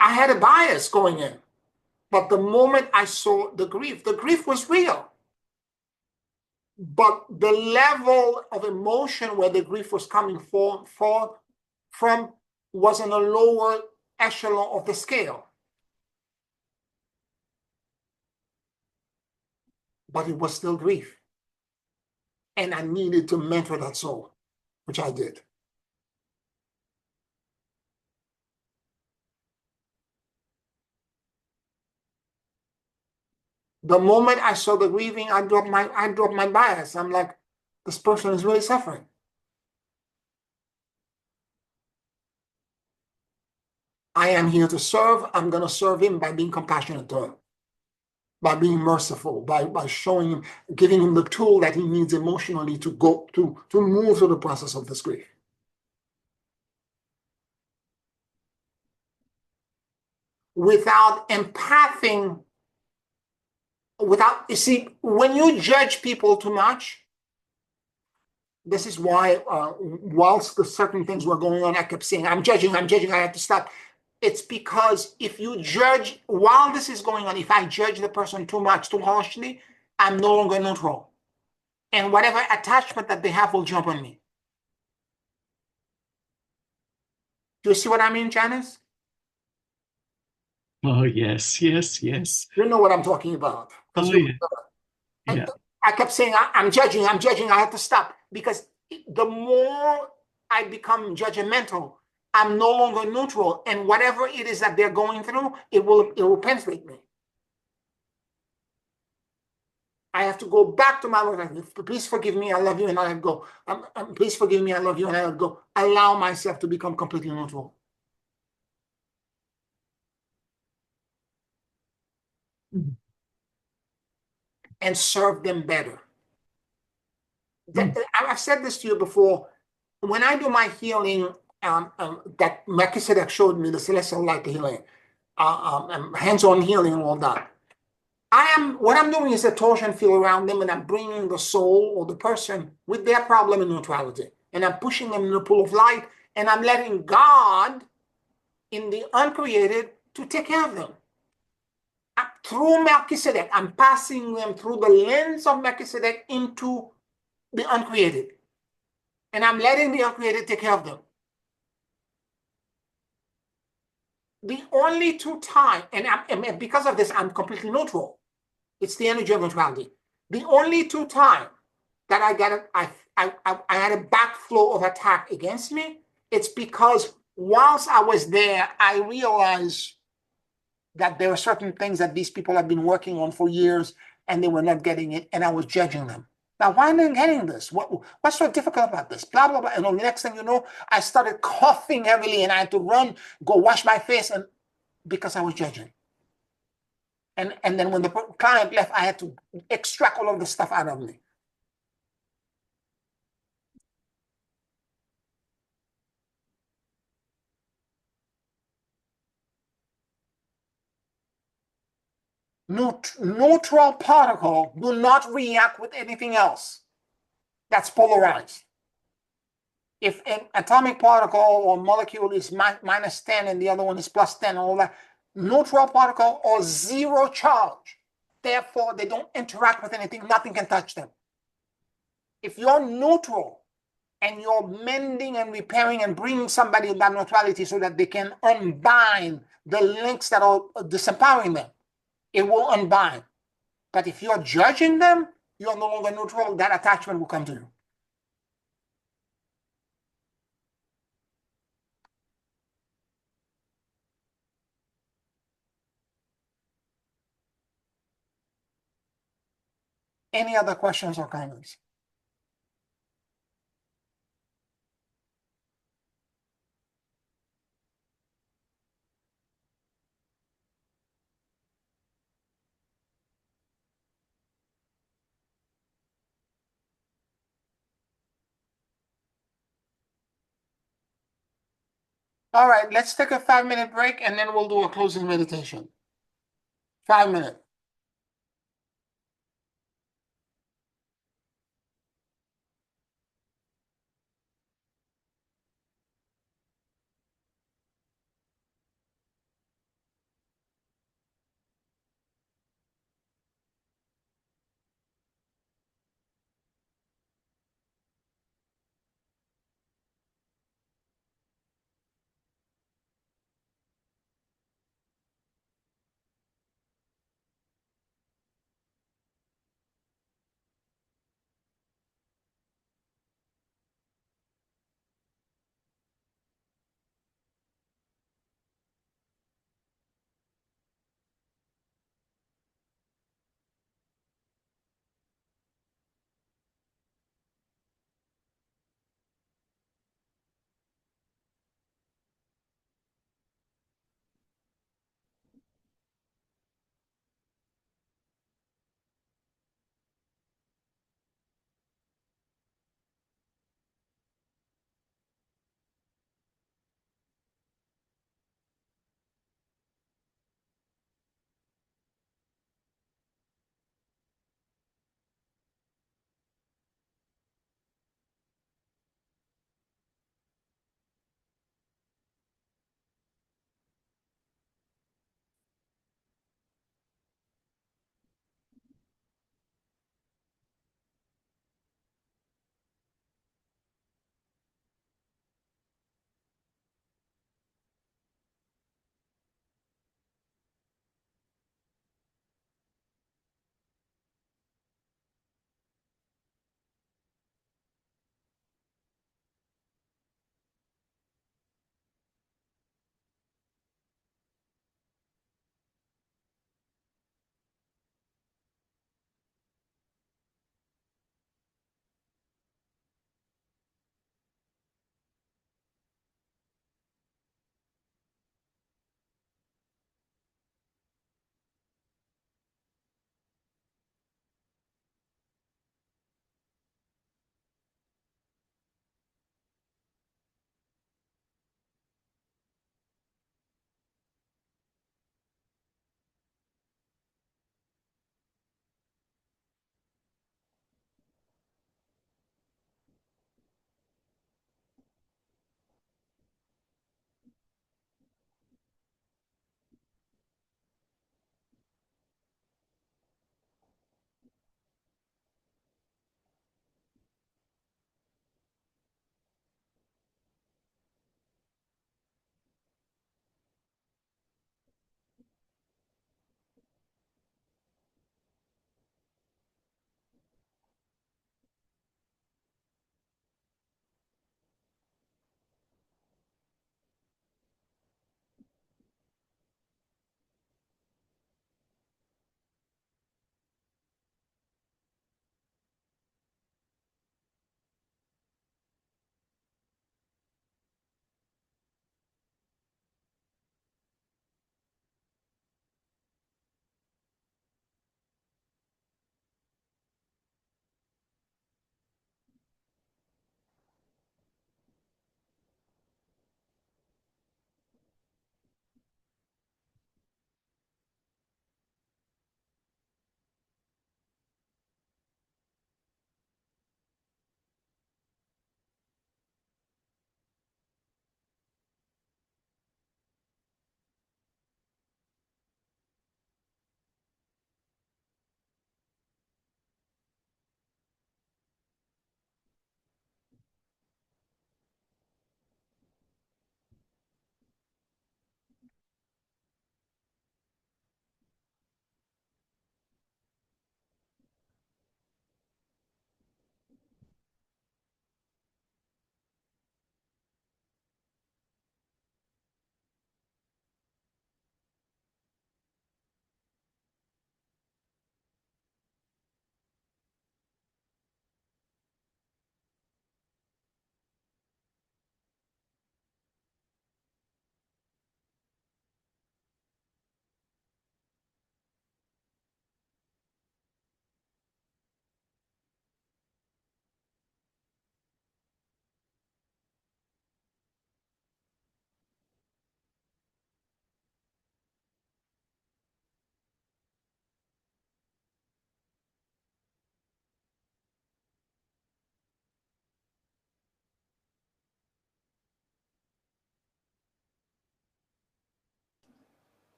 had a bias going in. But the moment I saw the grief was real. But the level of emotion where the grief was coming from was in a lower echelon of the scale. But it was still grief. And I needed to mentor that soul, which I did. The moment I saw the grieving, I dropped my bias. I'm like, this person is really suffering. I am here to serve. I'm going to serve him by being compassionate to him, by being merciful, by showing him, giving him the tool that he needs emotionally to go to move through the process of this grief. Without empathing without, you see, when you judge people too much, this is why, whilst the certain things were going on, I kept saying, I'm judging, I have to stop. It's because if you judge, while this is going on, if I judge the person too much, too harshly, I'm no longer neutral. And whatever attachment that they have will jump on me. Do you see what I mean, Janice? Oh, yes, yes, yes. You know what I'm talking about. Because Oh, yeah, I, yeah. I kept saying, I'm judging, I have to stop. Because the more I become judgmental, I'm no longer neutral. And whatever it is that they're going through, it will penetrate me. I have to go back to my Lord. Please forgive me, I love you, and I let go. Please forgive me, I love you, and I let go. Allow myself to become completely neutral Mm. and serve them better. Mm. I've said this to you before. When I do my healing, that Melchizedek showed me, the celestial light healing, hands-on healing and all that. What I'm doing is a torsion field around them, and I'm bringing the soul or the person with their problem in neutrality, and I'm pushing them in the pool of light, and I'm letting God in the uncreated to take care of them. Through Melchizedek, I'm passing them through the lens of Melchizedek into the uncreated, and I'm letting the uncreated take care of them. The only two times, and because of this, I'm completely neutral. It's the energy of neutrality. The only two times that I had a backflow of attack against me, it's because whilst I was there, I realized that there were certain things that these people have been working on for years and they were not getting it, and I was judging them. Now, why am I getting this? What's so difficult about this? Blah, blah, blah. And the next thing you know, I started coughing heavily and I had to run, go wash my face, and because I was judging. And then when the client left, I had to extract all of the stuff out of me. Neutral particle do not react with anything else that's polarized. If an atomic particle or molecule is minus 10 and the other one is plus 10 and all that, neutral particle or zero charge. Therefore, they don't interact with anything. Nothing can touch them. If you're neutral and you're mending and repairing and bringing somebody in that neutrality so that they can unbind the links that are disempowering them, it will unbind. But if you're judging them, you're no longer neutral. That attachment will come to you. Any other questions or comments? All right, let's take a 5-minute break and then we'll do a closing meditation. 5 minutes.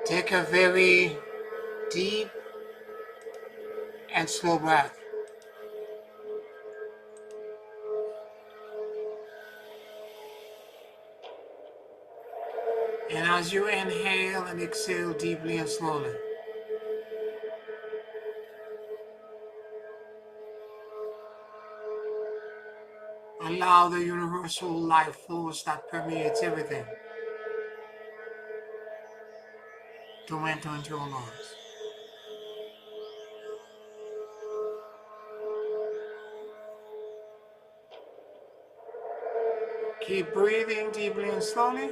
Take a very deep and slow breath. And as you inhale and exhale deeply and slowly, allow the universal life force that permeates everything to enter into your lungs. Keep breathing deeply and slowly.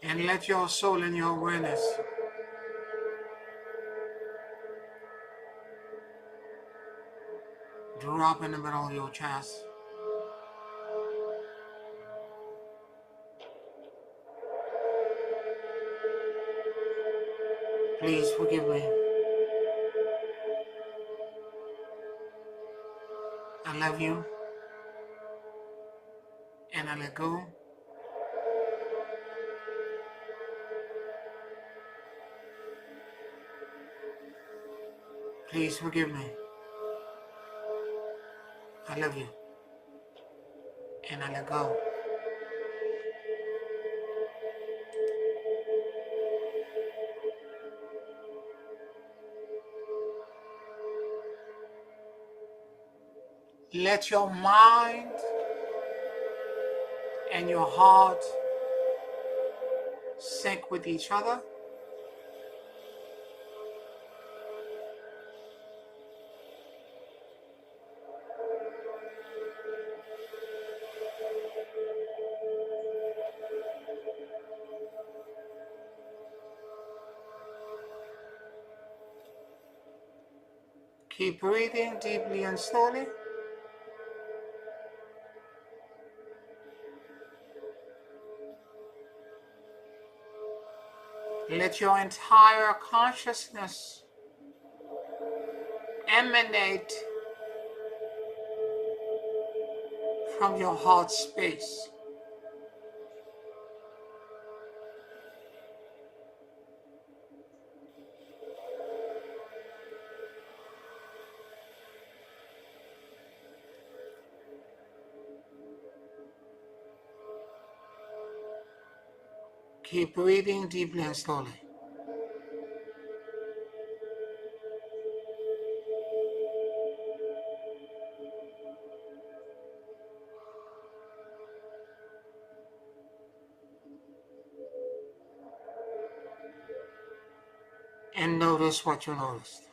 And let your soul and your awareness drop in the middle of your chest. Please forgive me. I love you. And I let go. Please forgive me. I love you. And I let go. Let your mind and your heart sync with each other. Keep breathing deeply and slowly. Let your entire consciousness emanate from your heart space. Keep breathing deeply and slowly. And notice what you noticed.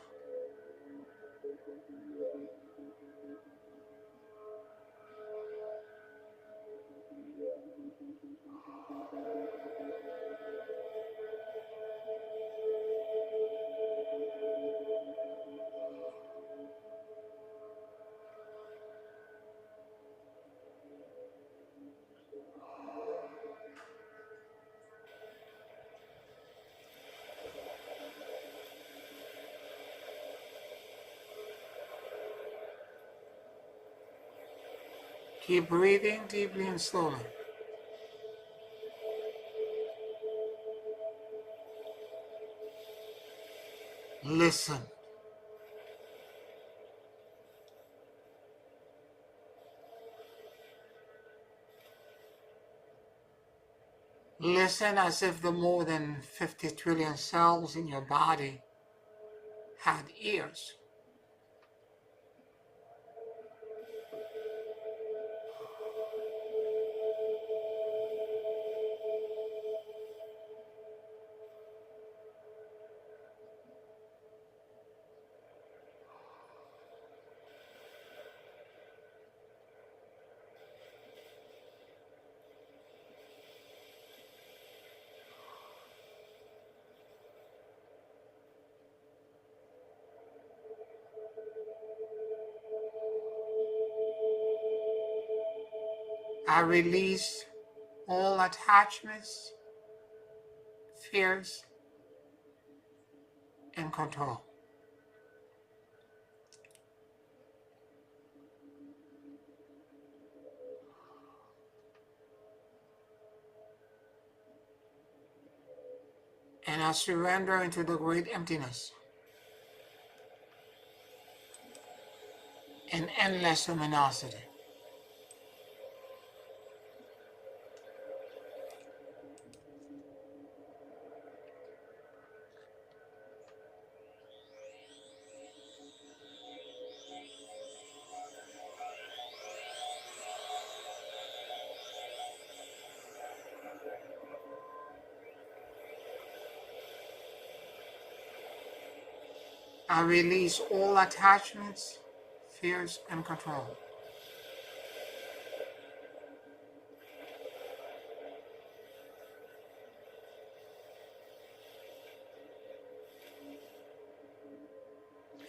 Keep breathing deeply and slowly. Listen. Listen as if the more than 50 trillion cells in your body had ears. I release all attachments, fears, and control. And I surrender into the great emptiness and endless luminosity. I release all attachments, fears, and control.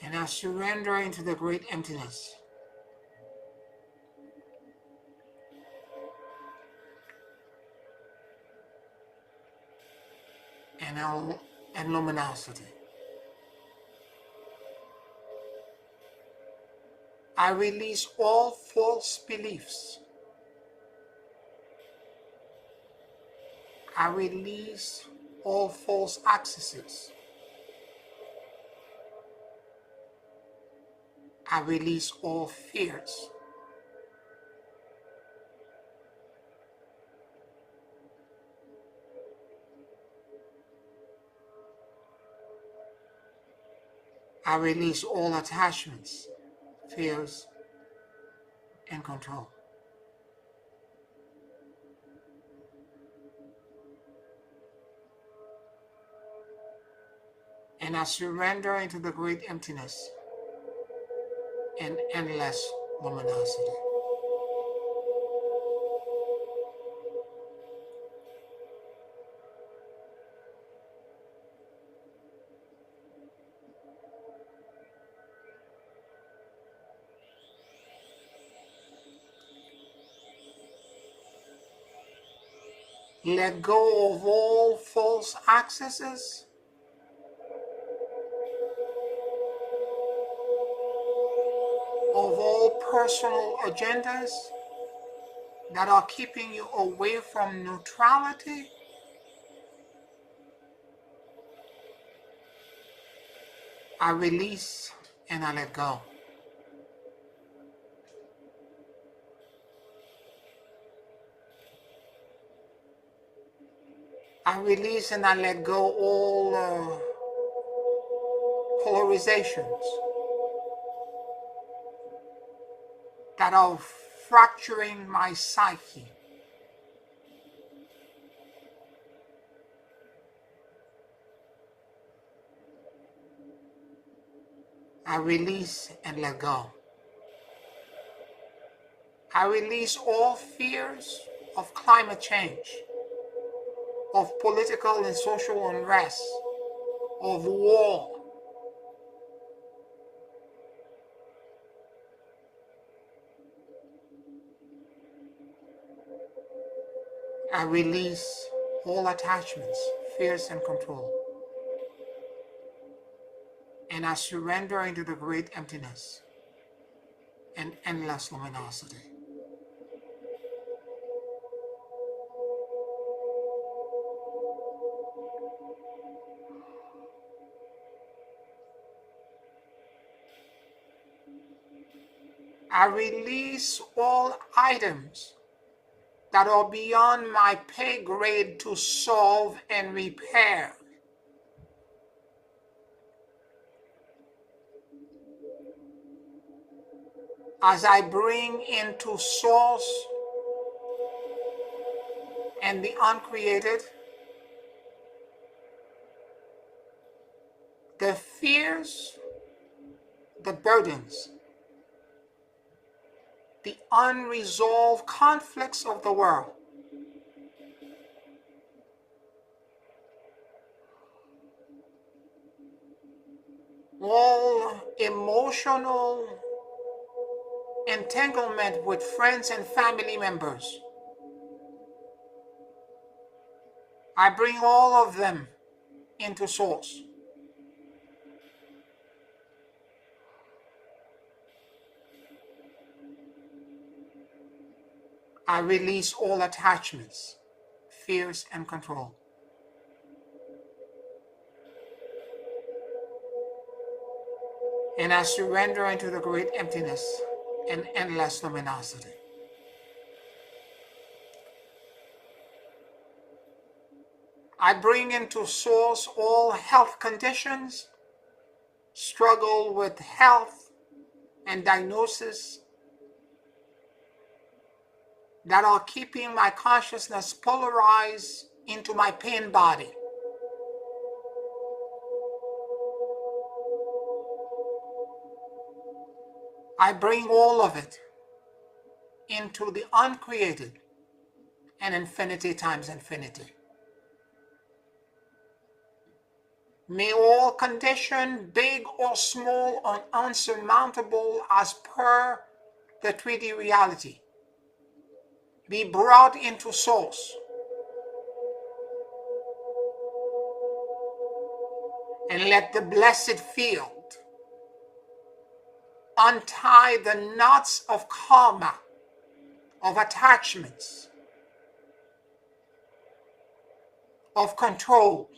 And I surrender into the great emptiness and luminosity. I release all false beliefs. I release all false accesses. I release all fears. I release all attachments, fears, and control. And I surrender into the great emptiness and endless luminosity. Let go of all false accesses, of all personal agendas that are keeping you away from neutrality. I release and I let go. I release and I let go all polarizations that are fracturing my psyche. I release and let go. I release all fears of climate change, of political and social unrest, of war. I release all attachments, fears, and control. And I surrender into the great emptiness and endless luminosity. I release all items that are beyond my pay grade to solve and repair. As I bring into source and the uncreated the fears, the burdens, the unresolved conflicts of the world. All emotional entanglement with friends and family members. I bring all of them into source. I release all attachments, fears, and control. And I surrender into the great emptiness and endless luminosity. I bring into source all health conditions, struggle with health and diagnosis that are keeping my consciousness polarized into my pain body. I bring all of it into the uncreated and infinity times infinity. May all condition, big or small or unsurmountable as per the 3D reality, be brought into source and let the blessed field untie the knots of karma, of attachments, of control.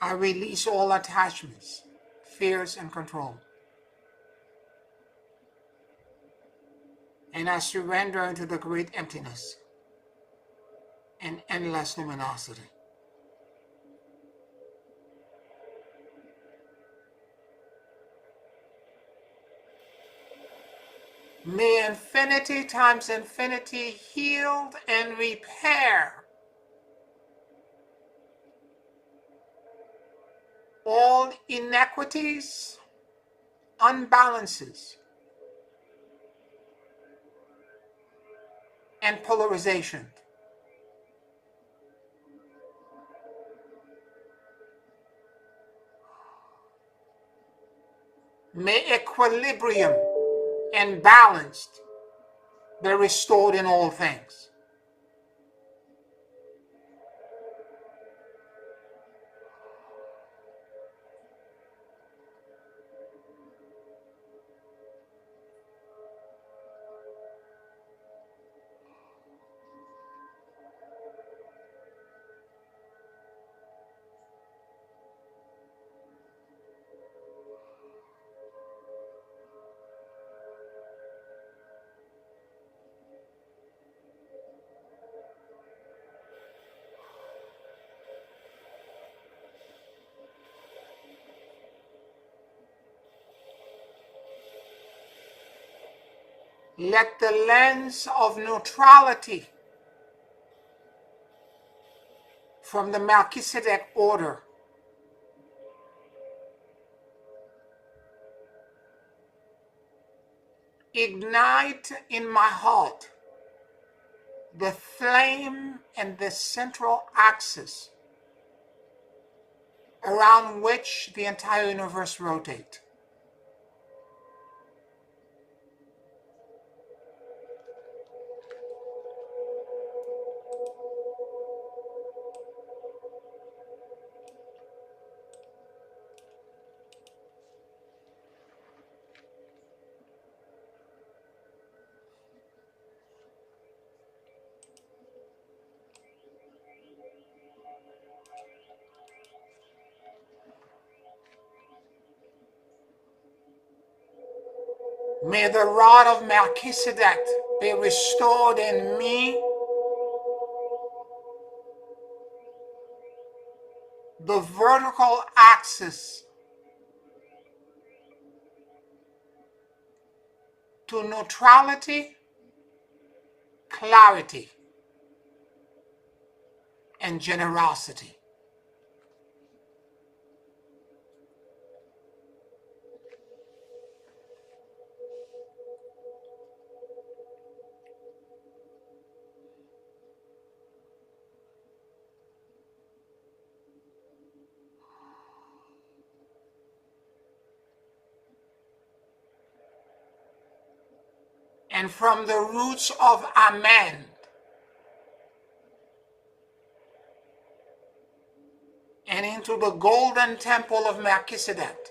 I release all attachments, fears, and control. And I surrender into the great emptiness and endless luminosity. May infinity times infinity heal and repair all inequities, unbalances, and polarization. May equilibrium and balance be restored in all things. Let the lens of neutrality from the Melchizedek order ignite in my heart the flame and the central axis around which the entire universe rotates. May the rod of Melchizedek be restored in me, the vertical axis to neutrality, clarity, and generosity. And from the roots of Amen, and into the golden temple of Melchizedek.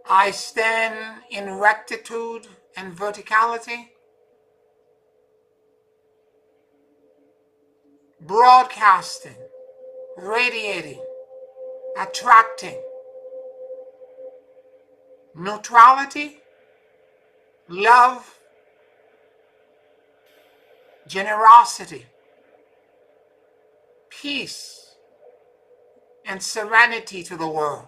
I stand in rectitude and verticality, broadcasting, radiating, attracting neutrality, love, generosity, peace, and serenity to the world.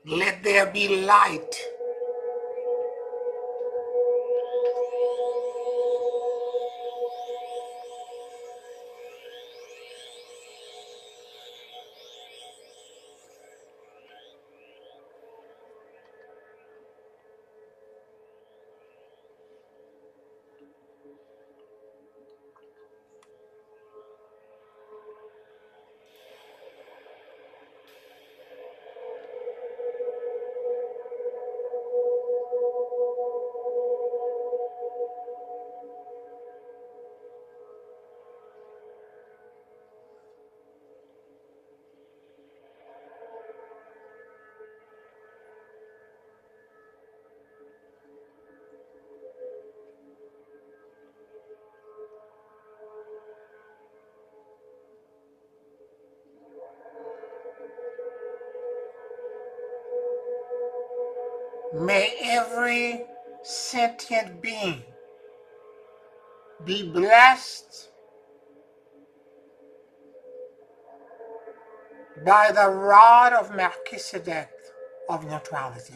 Let there be light. May every sentient being be blessed by the rod of Melchizedek of neutrality.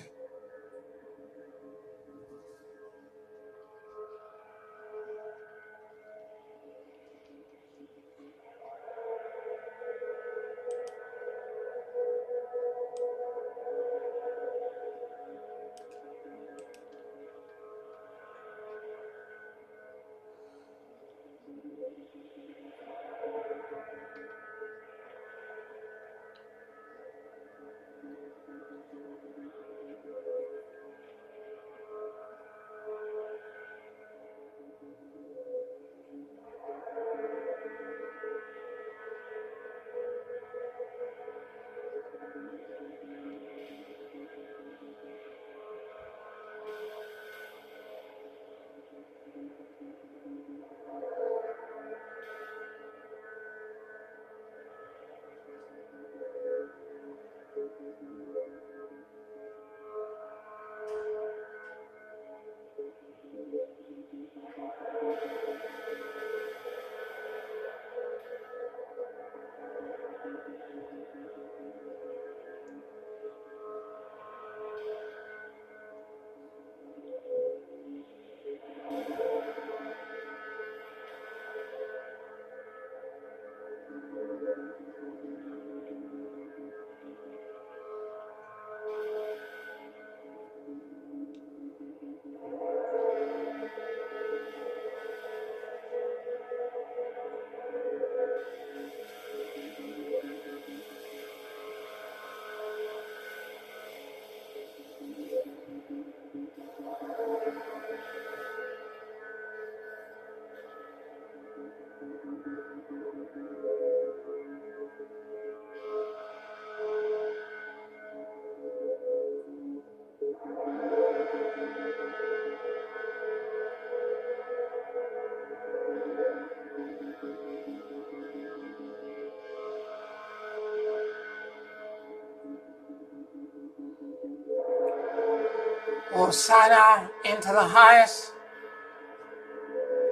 Hosanna into the highest.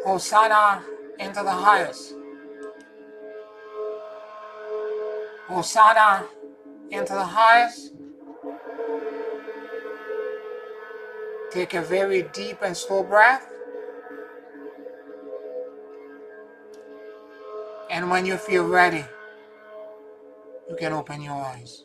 Hosanna into the highest. Hosanna into the highest. Take a very deep and slow breath. And when you feel ready, you can open your eyes.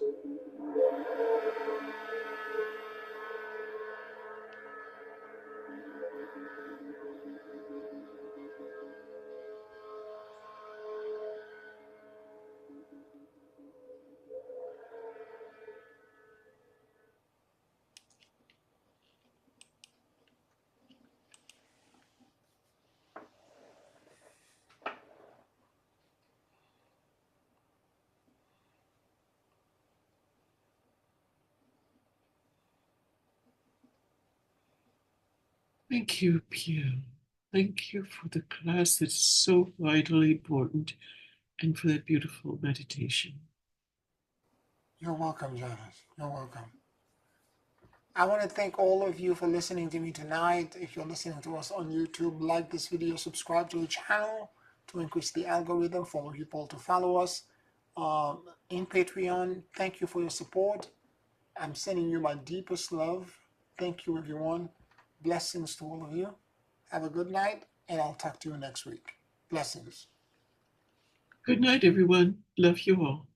Thank you, Pierre. Thank you for the class that's so vitally important and for that beautiful meditation. You're welcome, Janice. You're welcome. I want to thank all of you for listening to me tonight. If you're listening to us on YouTube, like this video, subscribe to the channel to increase the algorithm for more people to follow us. In Patreon, thank you for your support. I'm sending you my deepest love. Thank you, everyone. Blessings to all of you. Have a good night, and I'll talk to you next week. Blessings. Good night, everyone. Love you all.